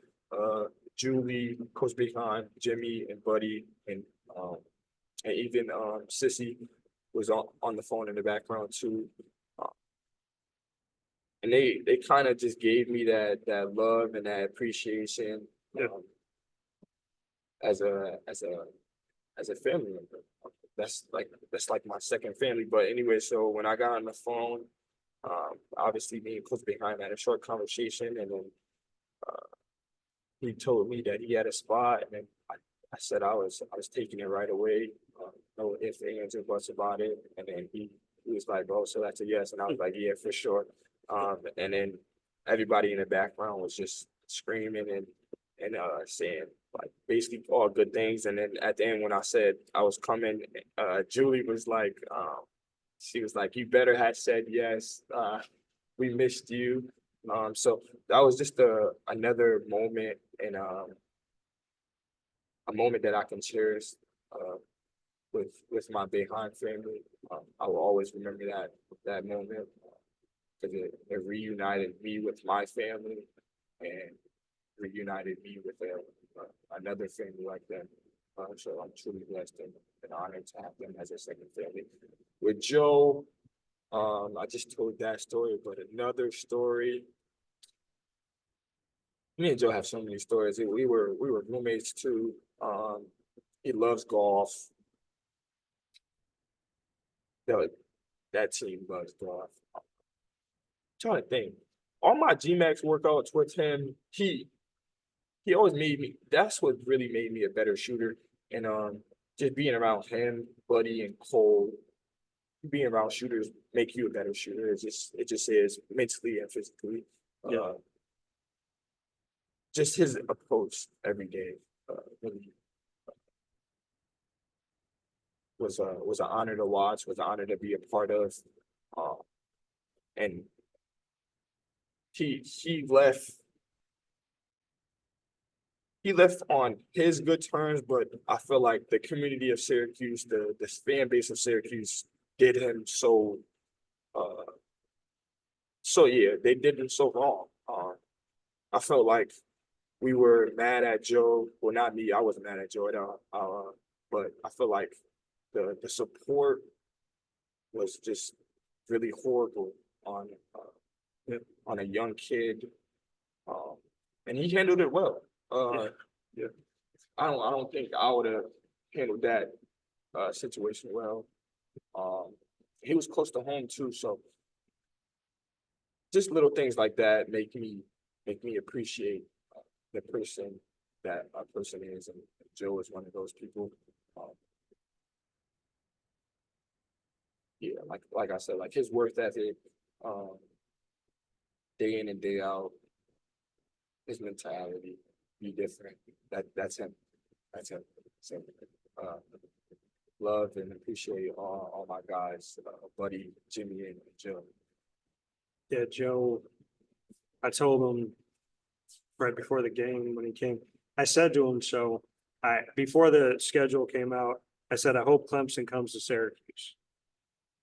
Julie, Coach Beehive, Jimmy, and Buddy, and even Sissy was on the phone in the background too. And they kind of just gave me that love and that appreciation as a family member. That's like my second family. But anyway, so when I got on the phone, obviously me and Coach Behind had a short conversation, and then he told me that he had a spot, and then I said I was taking it right away. No ifs, ands, or buts about it. And then he was like, "Oh, so that's a yes," and I was like, "Yeah, for sure." And then everybody in the background was just screaming and saying like basically all good things. And then at the end, when I said I was coming, Julie was like, she was like, "You better have said yes. We missed you." So that was just another moment, and a moment that I can cherish with my Behind family. I will always remember that moment because it reunited me with my family and reunited me with another family like them. So I'm truly blessed and honored to have them as a second family. With Joe, I just told that story, but another story. Me and Joe have so many stories. We were roommates too. He loves golf. That team loves golf. I'm trying to think. All my GMAX workouts with him, he always made me. That's what really made me a better shooter. And just being around him, Buddy, and Cole, being around shooters make you a better shooter. It just is mentally and physically. Just his approach every day really was an honor to watch, was an honor to be a part of, and he left on his good terms, but I feel like the community of Syracuse, the fan base of Syracuse, did him so. They did him so wrong. I felt like we were mad at Joe. Well, not me. I wasn't mad at Joe at all. But I feel like the support was just really horrible on a young kid, and he handled it well. Yeah. I don't think I would have handled that situation well. He was close to home too, so just little things like that make me appreciate the person that a person is, and Joe is one of those people. Like I said, like his work ethic, day in and day out, his mentality, be different. That's him. So, love and appreciate all my guys, Buddy, Jimmy, and Joe. Yeah, Joe, I told him right before the game when he came, I said to him, so before the schedule came out, I said, I hope Clemson comes to Syracuse.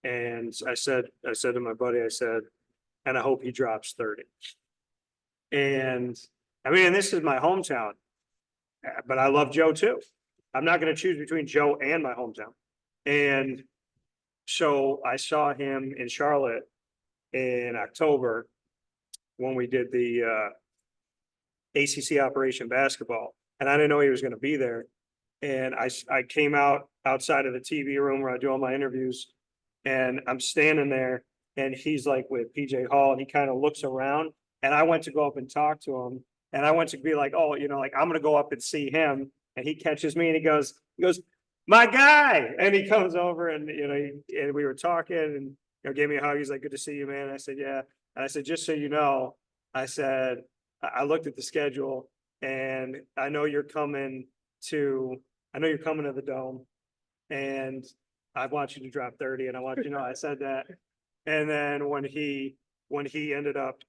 And I said to my buddy, I said, and I hope he drops 30. And I mean, this is my hometown, but I love Joe too. I'm not going to choose between Joe and my hometown. And so I saw him in Charlotte in October when we did the ACC Operation Basketball, and I didn't know he was going to be there. And I came outside of the TV room where I do all my interviews, and I'm standing there, and he's like with PJ Hall, and he kind of looks around, and I went to go up and talk to him, and I went to be like, oh, like I'm going to go up and see him, and he catches me, and he goes, my guy, and he comes over, and and we were talking, and gave me a hug. He's like, good to see you, man. I said, yeah. And I said, just so you know, I said, I looked at the schedule, and I know you're coming to the Dome, and I want you to drop 30, and I want you to know I said that. And then when he ended up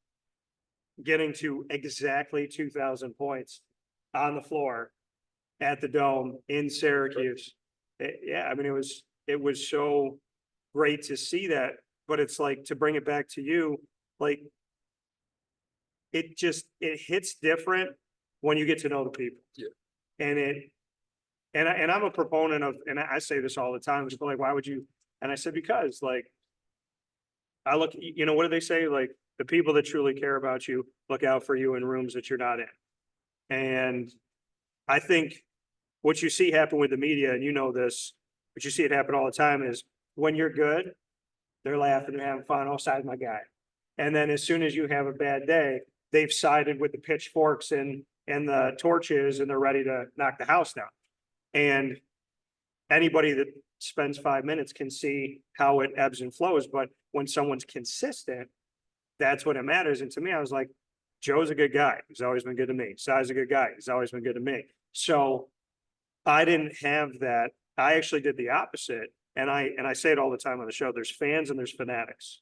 getting to exactly 2,000 points on the floor at the Dome in Syracuse, I mean, it was so great to see that. But it's like, to bring it back to you, like it hits different when you get to know the people. Yeah. And I'm a proponent of, and I say this all the time, people are like, why would you? And I said, because like, I look, you know, what do they say? Like, the people that truly care about you look out for you in rooms that you're not in. And I think what you see happen with the media, and you know this, but you see it happen all the time, is when you're good, they're laughing, they're having fun, oh, side my guy. And then as soon as you have a bad day, they've sided with the pitchforks and the torches, and they're ready to knock the house down. And anybody that spends 5 minutes can see how it ebbs and flows. But when someone's consistent, that's what it matters. And to me, I was like, Joe's a good guy. He's always been good to me. Sai's a good guy. He's always been good to me. So I didn't have that. I actually did the opposite. And I say it all the time on the show. There's fans and there's fanatics.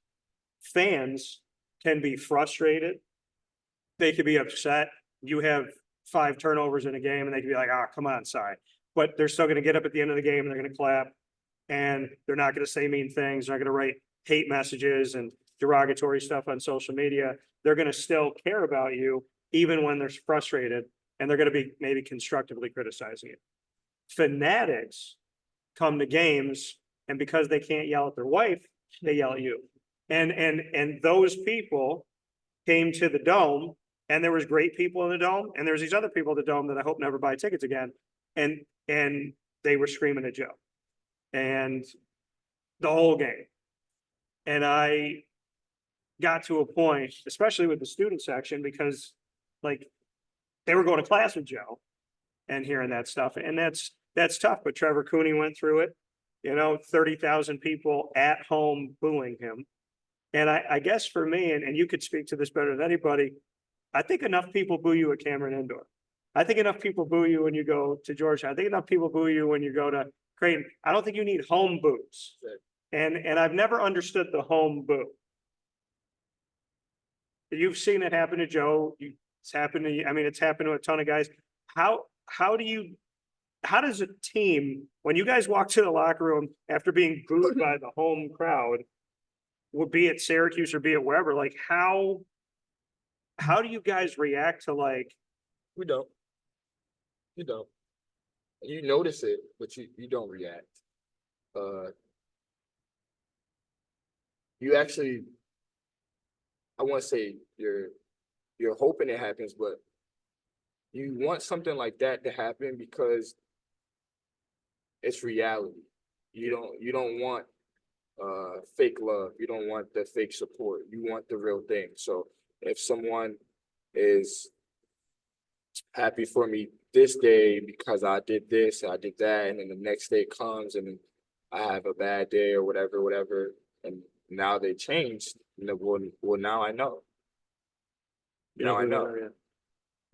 Fans can be frustrated. They could be upset. You have 5 turnovers in a game and they can be like, come on, Sai. But they're still going to get up at the end of the game and they're going to clap, and they're not going to say mean things. They're not going to write hate messages and derogatory stuff on social media. They're going to still care about you even when they're frustrated, and they're going to be maybe constructively criticizing you. Fanatics come to games, and because they can't yell at their wife, they yell at you. And those people came to the Dome, and there was great people in the Dome, and there's these other people at the Dome that I hope never buy tickets again. And they were screaming at Joe and the whole game. And I got to a point, especially with the student section, because like they were going to class with Joe and hearing that stuff. And that's tough. But Trevor Cooney went through it, 30,000 people at home booing him. And I guess for me, and you could speak to this better than anybody, I think enough people boo you at Cameron Indoor. I think enough people boo you when you go to Georgia. I think enough people boo you when you go to Creighton. I don't think you need home boos. And I've never understood the home boo. You've seen it happen to Joe. It's happened to you. I mean, it's happened to a ton of guys. How does a team, when you guys walk to the locker room after being booed by the home crowd, would be at Syracuse or be it wherever, like how do you guys react to like? We don't. You don't. You notice it, but you don't react. You actually, I want to say you're hoping it happens, but you want something like that to happen because it's reality. You don't want fake love. You don't want the fake support. You want the real thing. So if someone is happy for me this day because I did this, I did that, and then the next day comes and I have a bad day or whatever, and now they changed. Well, now I know. Now I know.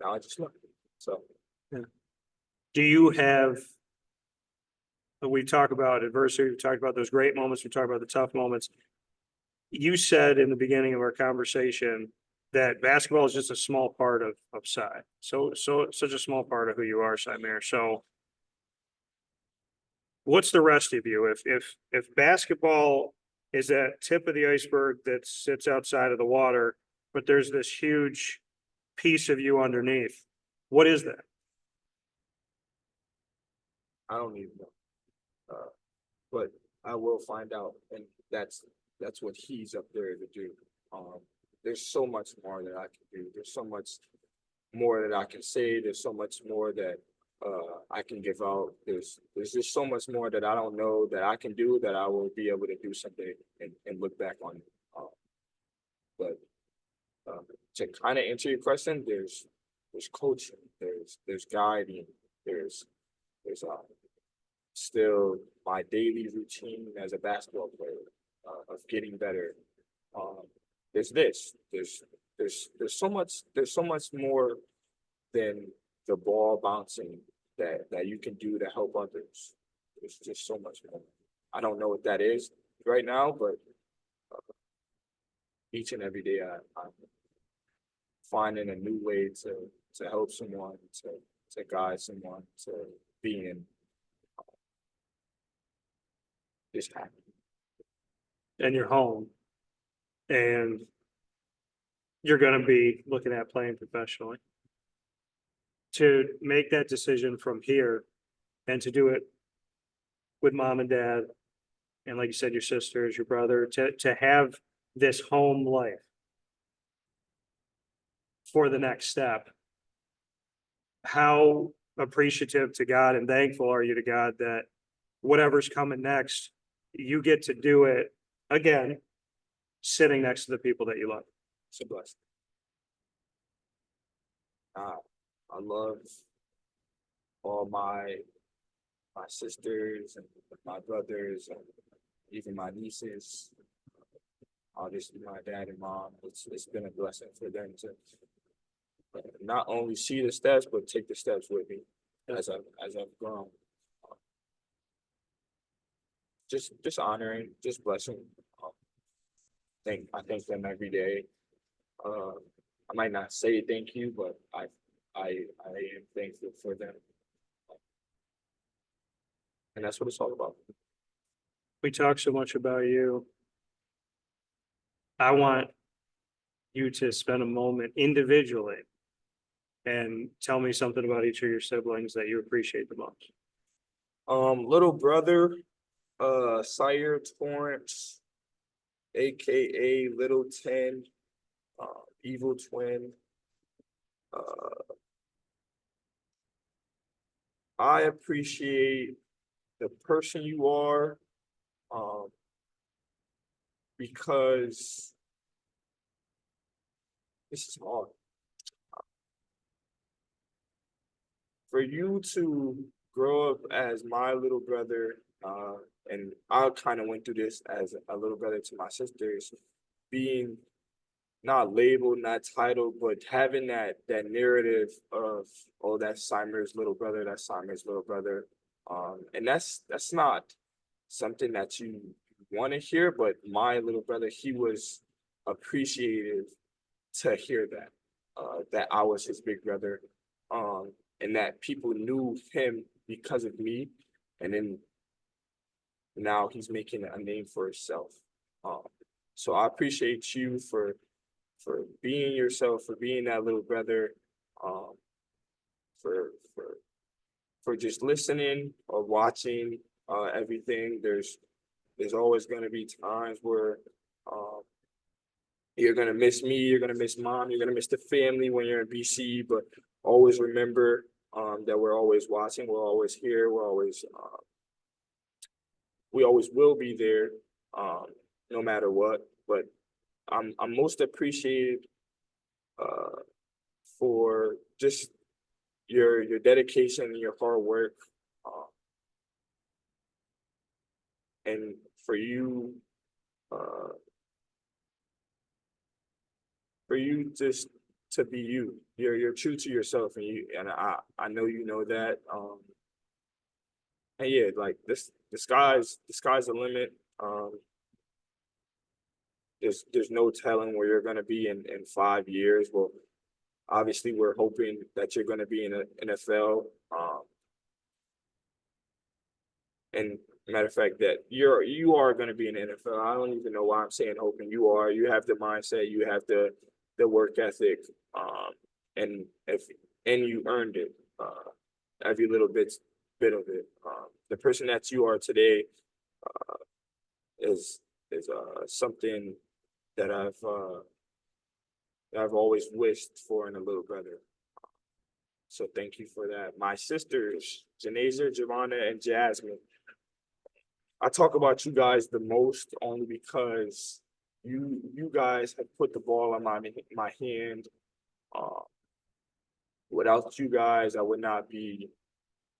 Now I just know. So, do you have? We talk about adversity. We talked about those great moments. We talk about the tough moments. You said in the beginning of our conversation that basketball is just a small part of Sai. So such a small part of who you are, Symir. So what's the rest of you? If basketball is that tip of the iceberg that sits outside of the water, but there's this huge piece of you underneath, what is that? I don't even know. But I will find out, and that's what he's up there to do. There's so much more that I can do. There's so much more that I can say. There's so much more that I can give out. There's just so much more that I don't know that I can do that I will be able to do someday and look back on it. But to kind of answer your question, there's coaching, there's guiding, there's still my daily routine as a basketball player of getting better. There's so much more than the ball bouncing that you can do to help others. There's just so much more. I don't know what that is right now, but each and every day I'm finding a new way to help someone, to guide someone, to be in this happen. And you're home. And you're gonna be looking at playing professionally. To make that decision from here and to do it with mom and dad, and like you said, your sisters, your brother, to have this home life for the next step. How appreciative to God and thankful are you to God that whatever's coming next, you get to do it again, sitting next to the people that you love. It's a blessing. I love all my sisters and my brothers and even my nieces. Obviously, my dad and mom. It's been a blessing for them to not only see the steps but take the steps with me as I've grown. Just honoring, just blessing. I thank them every day. I might not say thank you, but I am thankful for them. And that's what it's all about. We talk so much about you. I want you to spend a moment individually and tell me something about each of your siblings that you appreciate the most. Little brother, Symir Torrence, aka Little 10, Evil Twin. I appreciate the person you are, because this is hard. For you to grow up as my little brother, and I kind of went through this as a little brother to my sisters, being not labeled, not titled, but having that narrative of, oh, that's Symir's little brother, that's Symir's little brother. And that's not something that you want to hear, but my little brother, he was appreciative to hear that I was his big brother, and that people knew him because of me, and then now he's making a name for himself. So I appreciate you for being yourself, for being that little brother, for just listening or watching everything. There's always going to be times where you're going to miss me, you're going to miss mom, you're going to miss the family when you're in BC, but always remember that we're always watching, we're always here, we always will be there, no matter what. But I'm most appreciated for just your dedication and your hard work, and for you just to be you. You're true to yourself, and I know you know that. And yeah, like the sky's the limit. There's no telling where you're gonna be in 5 years. Well, obviously we're hoping that you're gonna be in the NFL. And matter of fact, that you are gonna be in the NFL. I don't even know why I'm saying hoping. You are. You have the mindset. You have the work ethic. And you earned it. Every little bit of it. The person that you are today is something that I've always wished for in a little brother. So thank you for that. My sisters, Janasia, Giovanna, and Jasmine. I talk about you guys the most only because you guys have put the ball on my hand. Without you guys, I would not be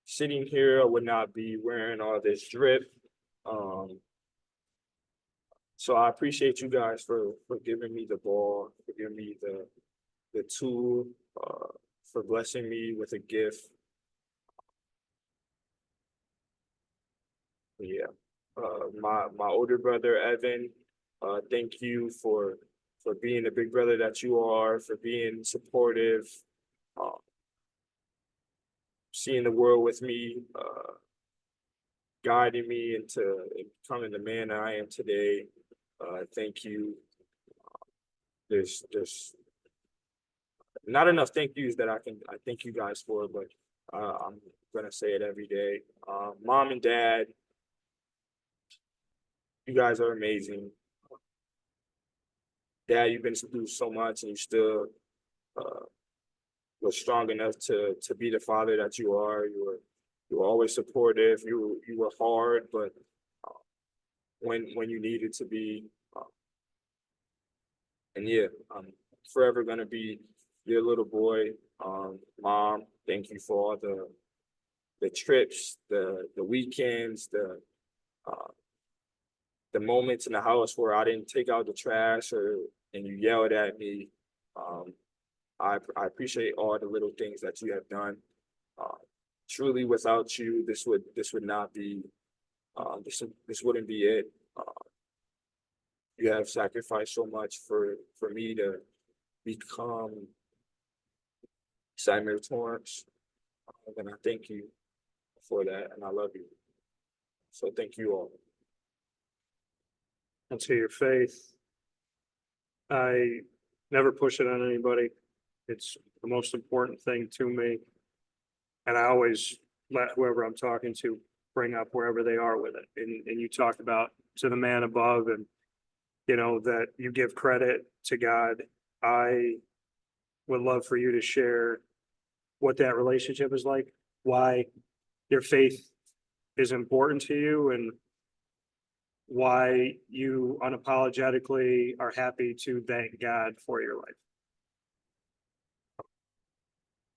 sitting here. I would not be wearing all this drip. So I appreciate you guys for giving me the ball, for giving me the tool, for blessing me with a gift. Yeah. My older brother, Evan, thank you for being the big brother that you are, for being supportive, seeing the world with me, guiding me into becoming the man that I am today. Thank you. There's not enough thank yous that I thank you guys for, but I'm gonna say it every day. Mom and dad, you guys are amazing. Dad, you've been through so much and you still were strong enough to be the father that you are. You were always supportive. You were hard, but when you needed to be. And yeah, I'm forever gonna be your little boy. Mom, thank you for all the trips, the weekends, the moments in the house where I didn't take out the trash and you yelled at me. I appreciate all the little things that you have done. Truly, without you, this would not be. This wouldn't be it. You have sacrificed so much for me to become Symir Torrence, and I thank you for that, and I love you. So thank you all. And to your faith, I never push it on anybody. It's the most important thing to me. And I always let whoever I'm talking to bring up wherever they are with it. And you talked about to the man above and, you know, that you give credit to God. I would love for you to share what that relationship is like, why your faith is important to you, and why you unapologetically are happy to thank God for your life.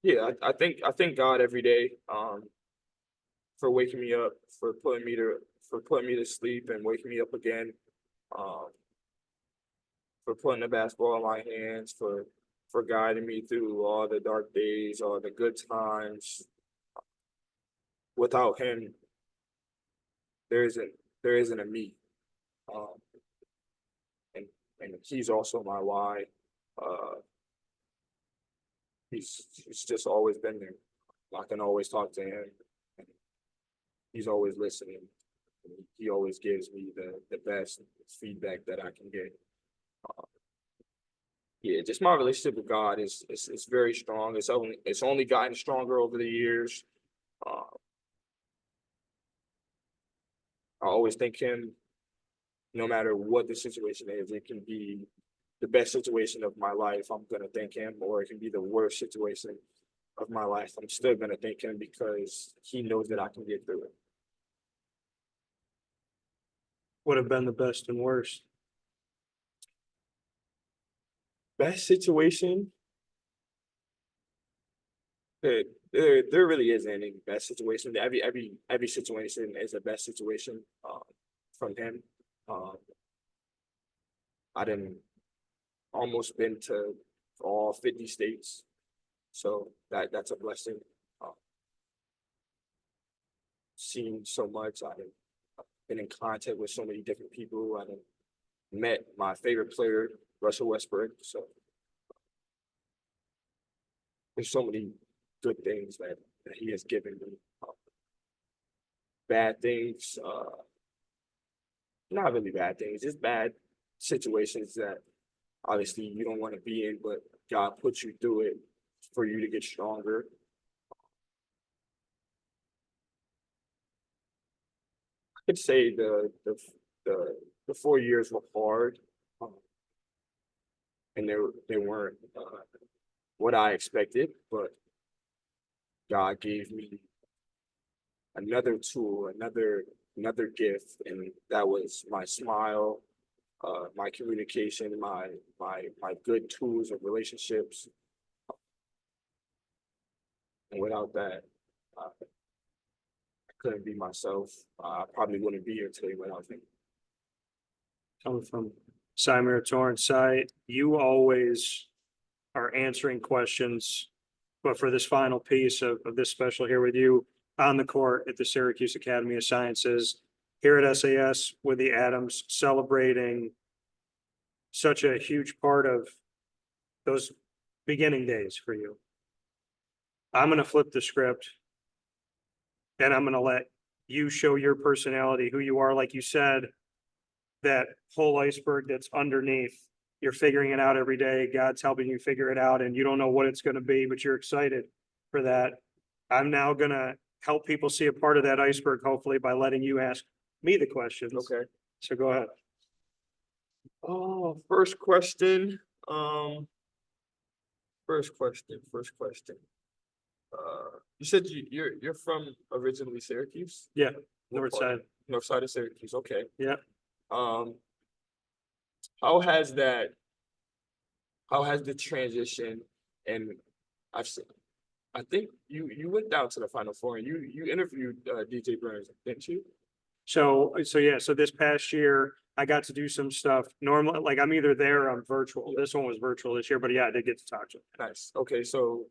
Yeah, I thank God every day for waking me up, for putting me to sleep and waking me up again, for putting the basketball in my hands, for guiding me through all the dark days, all the good times. Without him, there isn't a me. And he's also my why. He's just always been there. I can always talk to him. He's always listening. He always gives me the best feedback that I can get. Yeah, just my relationship with God is very strong. It's only gotten stronger over the years. I always thank him, no matter what the situation is. It can be the best situation of my life, I'm gonna thank him, or it can be the worst situation of my life. I'm still gonna thank him because he knows that I can get through it. Would have been the best and worst. Best situation? There really isn't any best situation. Every situation is a best situation from him. I didn't almost been to all 50 states, so that's a blessing. Seen so much. I've been in contact with so many different people. I've met my favorite player, Russell Westbrook. So there's so many good things that he has given me. Bad things, not really bad things, just bad situations that obviously you don't want to be in, but God puts you through it for you to get stronger. I could say the 4 years were hard, and they weren't what I expected, but God gave me another tool, another gift, and that was my smile, my communication, my good tools of relationships. And without that, I couldn't be myself. I probably wouldn't be here today without him. Coming from Symir Torrence side, you always are answering questions, but for this final piece of this special here with you on the court at the Syracuse Academy of Sciences, here at SAS with the Adams, celebrating such a huge part of those beginning days for you. I'm going to flip the script and I'm going to let you show your personality, who you are. Like you said, that whole iceberg that's underneath you're figuring it out every day. God's helping you figure it out and you don't know what it's going to be, but you're excited for that. I'm now going to help people see a part of that iceberg, hopefully by letting you ask me the questions. Okay. So go ahead. Oh, first question. First question. You said you're from originally Syracuse? Yeah, What north part? side. North side of Syracuse. Okay. Yeah. How has the transition, and I've seen, I think you went down to the Final Four and you interviewed DT Burns, didn't you? So yeah, so this past year I got to do some stuff. Normally, like I'm either there or I'm virtual. This one was virtual this year, but yeah, I did get to talk to him. Nice. Okay, so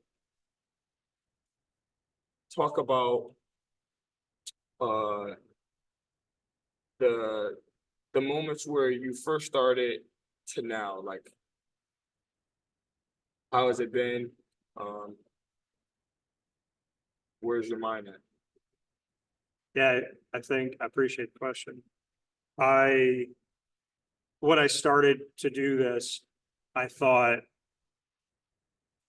talk about the moments where you first started to now, like how has it been? Where's your mind at? Yeah, I appreciate the question. When I started to do this, I thought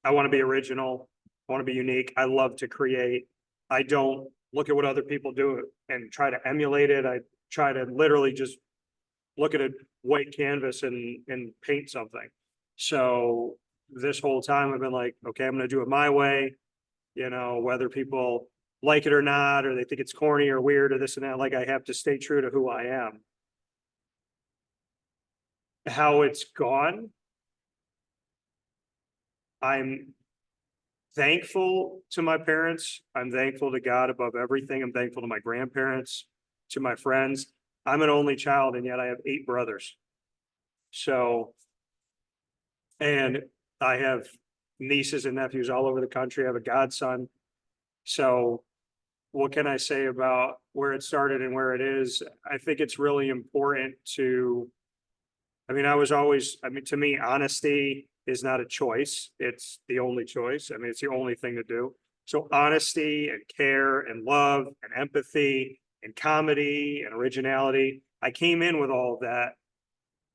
I want to be original. I want to be unique. I love to create. I don't look at what other people do and try to emulate it. I try to literally just look at a white canvas and paint something. So this whole time I've been like, okay, I'm going to do it my way, you know, whether people like it or not, or they think it's corny or weird or this and that, like I have to stay true to who I am. How it's gone, I'm thankful to my parents. I'm thankful to God above everything. I'm thankful to my grandparents, to my friends. I'm an only child, and yet I have 8 brothers. So, and I have nieces and nephews all over the country. I have a godson. So what can I say about where it started and where it is? I think it's really important to, to me, honesty is not a choice. It's the only choice. I mean, it's the only thing to do. So honesty and care and love and empathy and comedy and originality. I came in with all of that.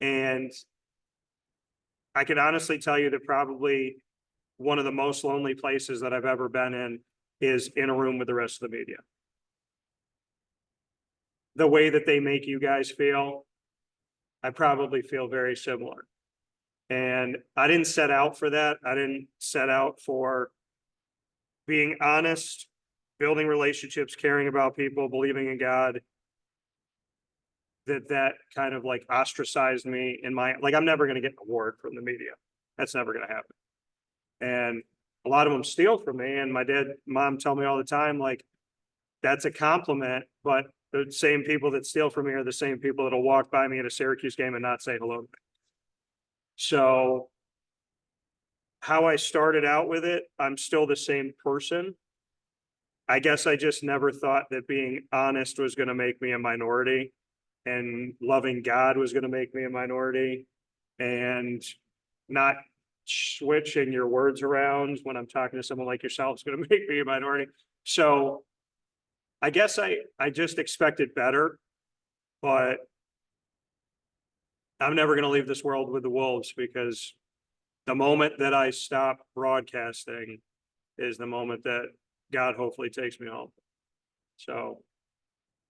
And I can honestly tell you that probably one of the most lonely places that I've ever been in is in a room with the rest of the media. The way that they make you guys feel, I probably feel very similar. And I didn't set out for that. I didn't set out for being honest, building relationships, caring about people, believing in God. That kind of like ostracized me in my, like, I'm never going to get an award from the media. That's never going to happen. And a lot of them steal from me. And my mom tell me all the time, like, that's a compliment, but the same people that steal from me are the same people that'll walk by me at a Syracuse game and not say hello to me. So how I started out with it, I'm still the same person. I guess I just never thought that being honest was going to make me a minority and loving God was going to make me a minority, and not switching your words around when I'm talking to someone like yourself is going to make me a minority. So I guess I just expected better, but I'm never going to leave this world with the Wolves, because the moment that I stop broadcasting is the moment that God hopefully takes me home. So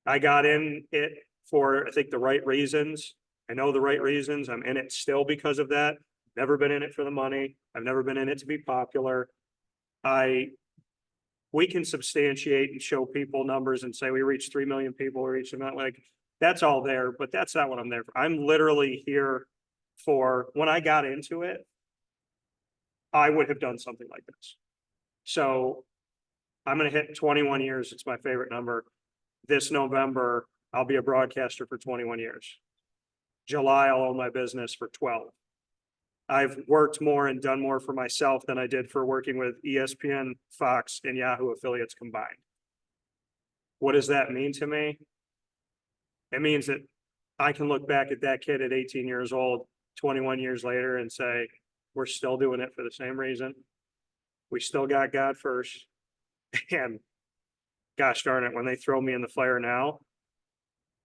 I got in it for, I think, the right reasons. I know the right reasons. I'm in it still because of that. Never been in it for the money. I've never been in it to be popular. We can substantiate and show people numbers and say we reached 3 million people, we reached them, like, that's all there, but that's not what I'm there for. I'm literally here for, when I got into it, I would have done something like this. So I'm going to hit 21 years. It's my favorite number. This November, I'll be a broadcaster for 21 years. July, I'll own my business for 12. I've worked more and done more for myself than I did for working with ESPN, Fox, and Yahoo affiliates combined. What does that mean to me? It means that I can look back at that kid at 18 years old, 21 years later, and say, we're still doing it for the same reason. We still got God first. And gosh darn it, when they throw me in the fire now,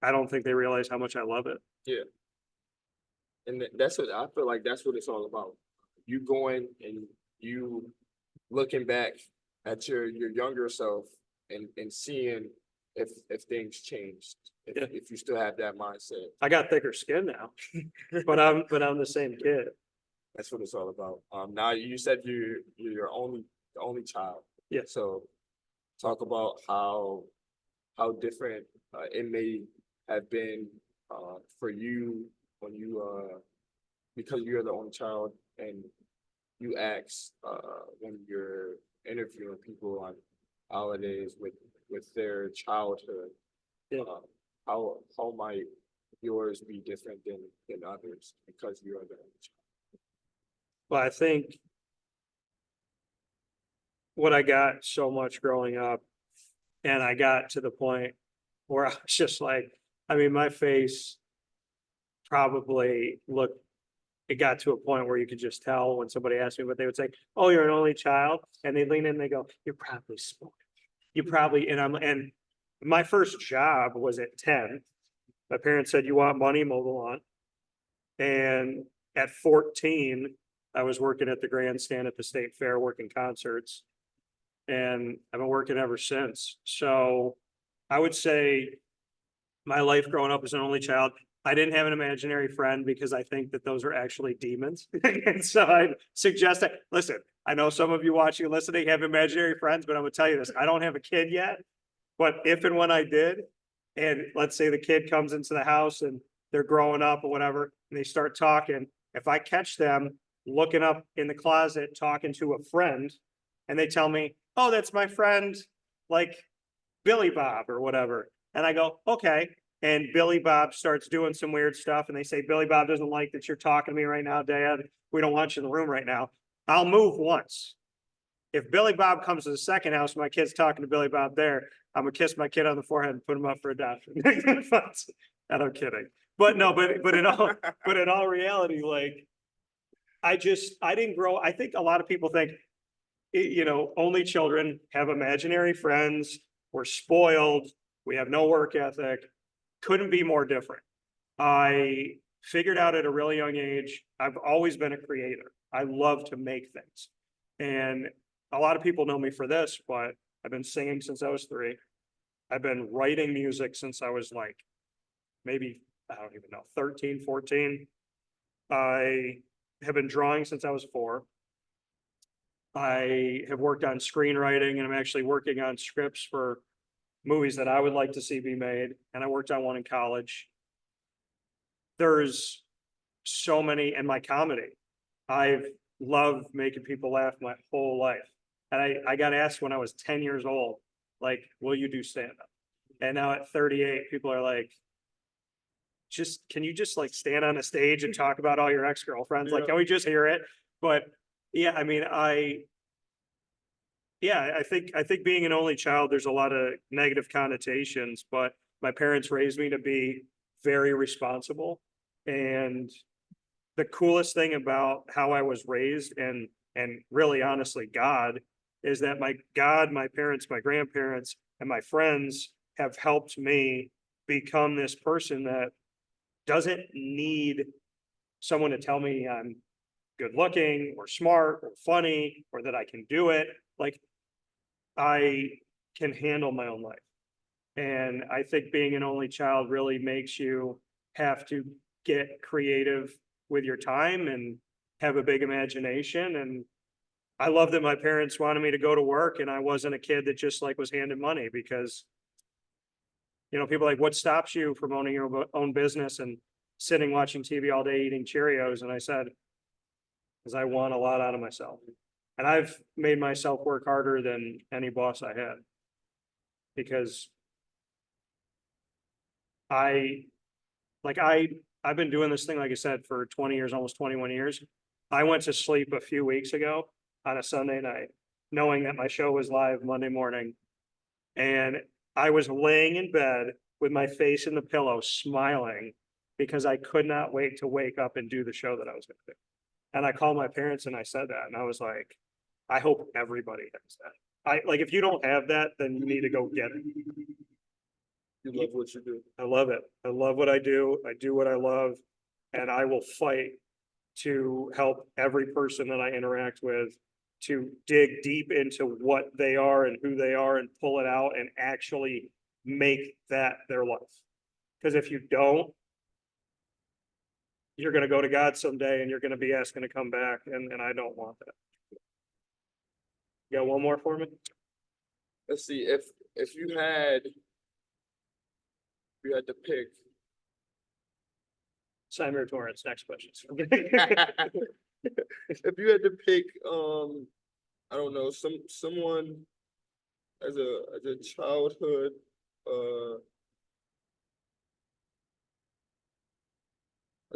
I don't think they realize how much I love it. Yeah. And that's what I feel like that's what it's all about. You going and you looking back at your younger self and seeing if things changed, Yeah. if you still have that mindset. I got thicker skin now, but I'm the same kid. That's what it's all about. Now you said you're the only child. Yeah. So talk about how different it may have been for you when you because you're the only child and you ask when you're interviewing people on holidays with their childhood. Yeah. How might yours be different than others because you are the only child? Well, I think what I got so much growing up, and I got to the point where I was just like, I mean, my face probably looked, it got to a point where you could just tell when somebody asked me what they would say, oh, you're an only child. And they lean in and they go, you're probably spoiled. You probably, and my first job was at 10. My parents said, you want money, mow the lawn. And at 14, I was working at the grandstand at the state fair, working concerts. And I've been working ever since. So I would say my life growing up as an only child, I didn't have an imaginary friend because I think that those are actually demons. And so I suggest that, listen, I know some of you watching and listening have imaginary friends, but I'm gonna tell you this, I don't have a kid yet. But if and when I did, and let's say the kid comes into the house and they're growing up or whatever, and they start talking, if I catch them looking up in the closet, talking to a friend, and they tell me, oh, that's my friend, like Billy Bob or whatever. And I go, okay. And Billy Bob starts doing some weird stuff. And they say, Billy Bob doesn't like that you're talking to me right now, Dad. We don't want you in the room right now. I'll move once. If Billy Bob comes to the second house, my kid's talking to Billy Bob there, I'm gonna kiss my kid on the forehead and put him up for adoption. And I'm kidding. But no, but in all reality, like I didn't grow. I think a lot of people think, you know, only children have imaginary friends. We're spoiled. We have no work ethic. Couldn't be more different. I figured out at a really young age, I've always been a creator. I love to make things. And a lot of people know me for this, but I've been singing since I was 3. I've been writing music since I was like, maybe, I don't even know, 13, 14. I have been drawing since I was 4. I have worked on screenwriting and I'm actually working on scripts for movies that I would like to see be made. And I worked on one in college. There's so many in my comedy. I've loved making people laugh my whole life. And I got asked when I was 10 years old, like, will you do stand-up? And now at 38, people are like, can you just like stand on a stage and talk about all your ex-girlfriends? Like, can we just hear it? But yeah, I mean, I think being an only child, there's a lot of negative connotations, but my parents raised me to be very responsible. And the coolest thing about how I was raised and really honestly God is that my parents, my grandparents, and my friends have helped me become this person that doesn't need someone to tell me I'm good looking or smart or funny or that I can do it. Like I can handle my own life. And I think being an only child really makes you have to get creative with your time and have a big imagination. And I love that my parents wanted me to go to work and I wasn't a kid that just like was handed money because, you know, people are like, what stops you from owning your own business and sitting watching TV all day eating Cheerios? And I said, because I want a lot out of myself. And I've made myself work harder than any boss I had because I've been doing this thing, like I said, for 20 years, almost 21 years. I went to sleep a few weeks ago on a Sunday night, knowing that my show was live Monday morning. And I was laying in bed with my face in the pillow, smiling because I could not wait to wake up and do the show that I was going to do. And I called my parents and I said that, and I was like, I hope everybody has that. If you don't have that, then you need to go get it. You love what you do. I love it. I love what I do. I do what I love. And I will fight to help every person that I interact with to dig deep into what they are and who they are and pull it out and actually make that their life. Because if you don't, you're gonna go to God someday and you're gonna be asking to come back, and I don't want that. You got one more for me? Let's see, if you had to pick. Symir Torrence, next question. If you had to pick, I don't know, someone as a childhood, a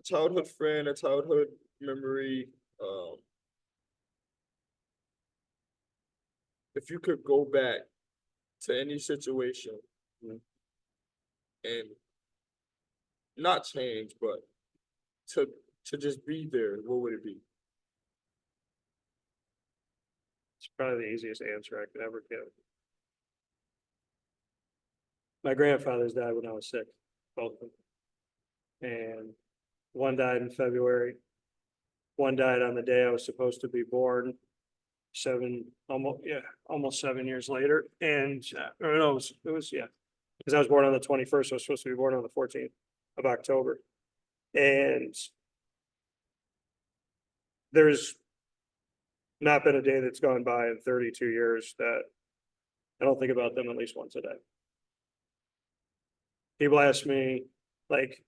childhood friend, a childhood memory, if you could go back to any situation and not change, but to just be there, what would it be? It's probably the easiest answer I could ever give. My grandfathers died when I was 6, both of them. And one died in February. One died on the day I was supposed to be born. Almost 7 years later. And, or no, it was, because I was born on the 21st, so I was supposed to be born on the 14th of October. And there's not been a day that's gone by in 32 years that I don't think about them at least once a day. People ask me, like,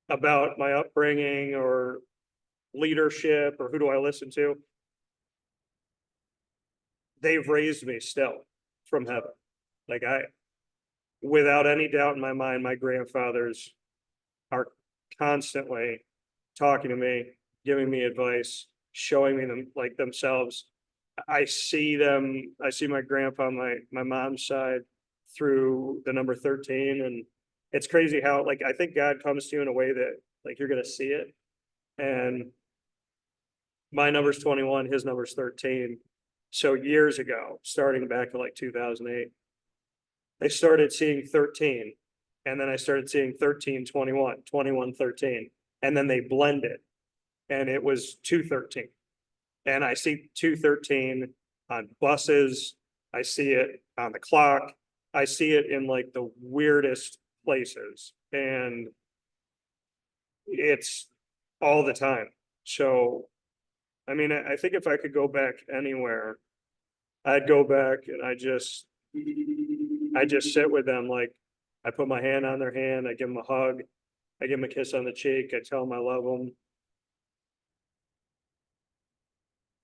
about my upbringing or leadership or who do I listen to. They've raised me still from heaven. Like, without any doubt in my mind, my grandfathers are constantly talking to me, giving me advice, showing me them like themselves. I see them, I see my grandpa on my mom's side through the number 13. And it's crazy how, like, I think God comes to you in a way that, like, you're gonna see it. And my number's 21, his number's 13. So years ago, starting back in like 2008, I started seeing 13. And then I started seeing 13, 21, 21, 13. And then they blended. And it was 213. And I see 213 on buses. I see it on the clock. I see it in like the weirdest places. And it's all the time. So, I mean, I think if I could go back anywhere, I'd go back and I just sit with them. Like, I put my hand on their hand. I give them a hug. I give them a kiss on the cheek. I tell them I love them.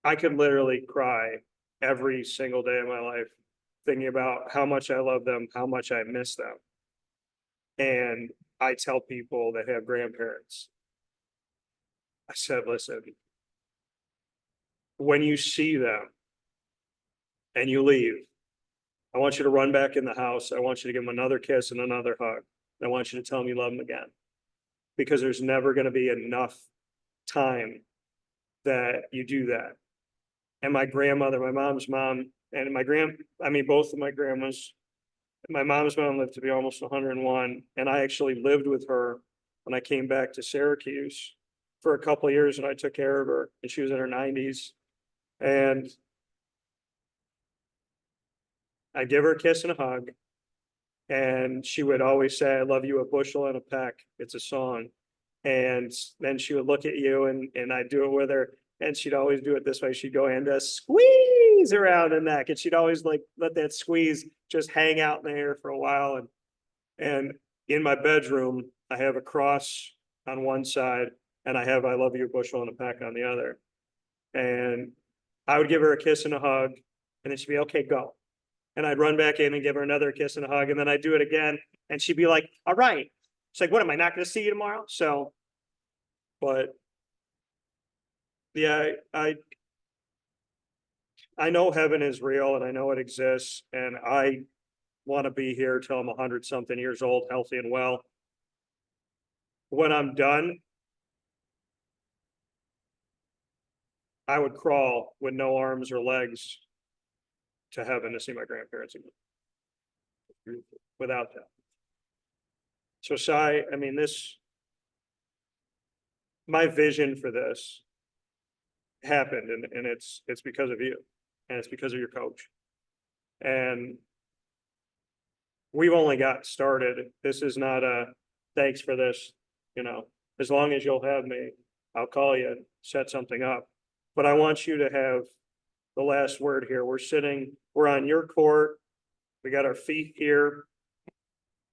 I could literally cry every single day of my life thinking about how much I love them, how much I miss them. And I tell people that have grandparents, I said, listen, when you see them and you leave, I want you to run back in the house. I want you to give them another kiss and another hug. And I want you to tell them you love them again. Because there's never going to be enough time that you do that. And my grandmother, my mom's mom, and both of my grandmas, my mom's mom lived to be almost 101. And I actually lived with her when I came back to Syracuse for a couple of years, and I took care of her, and she was in her 90s. And I give her a kiss and a hug. And she would always say, I love you a bushel and a peck. It's a song. And then she would look at you and I'd do it with her. And she'd always do it this way. She'd go and squeeze around the neck. And she'd always like let that squeeze just hang out in the air for a while. And in my bedroom, I have a cross on one side and I have I love you a bushel and a peck on the other. And I would give her a kiss and a hug, and then she'd be, okay, go. And I'd run back in and give her another kiss and a hug, and then I'd do it again. And she'd be like, all right. It's like, what, am I not going to see you tomorrow? So, but yeah, I know heaven is real and I know it exists, and I want to be here till I'm 100-something years old, healthy and well. When I'm done, I would crawl with no arms or legs to heaven to see my grandparents again. Without that. So, Cy, I mean, this my vision for this happened, and it's because of you, and it's because of your coach. And we've only got started. This is not a thanks for this, you know, as long as you'll have me, I'll call you and set something up. But I want you to have the last word here. We're on your court. We got our feet here.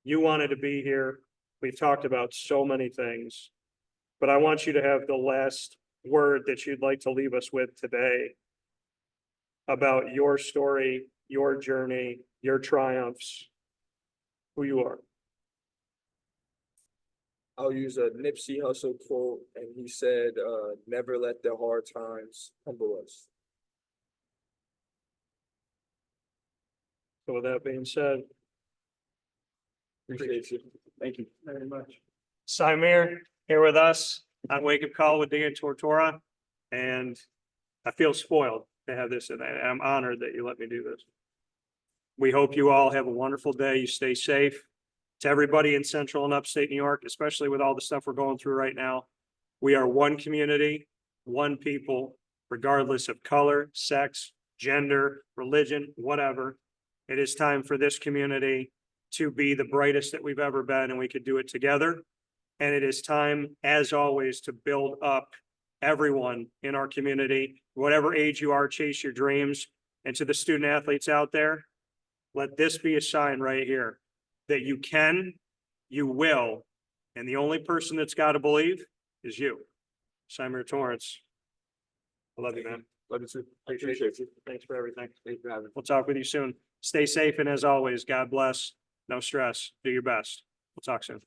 You wanted to be here. We've talked about so many things, but I want you to have the last word that you'd like to leave us with today about your story, your journey, your triumphs, who you are. I'll use a Nipsey Hussle quote, and he said, never let the hard times humble us. So with that being said, Appreciate you. thank you very much. Symir here with us on Wake Up Call with Dan Tortora, and I feel spoiled to have this, and I'm honored that you let me do this. We hope you all have a wonderful day. You stay safe. To everybody in Central and Upstate New York, especially with all the stuff we're going through right now, we are one community, one people, regardless of color, sex, gender, religion, whatever. It is time for this community to be the brightest that we've ever been, and we could do it together. And it is time, as always, to build up everyone in our community, whatever age you are, chase your dreams. And to the student athletes out there, let this be a sign right here that you can, you will, and the only person that's got to believe is you. Symir Torrence. I love you, man. Love you too. Appreciate you. Thanks for everything. Thanks for having me. We'll talk with you soon. Stay safe, and as always, God bless. No stress. Do your best. We'll talk soon.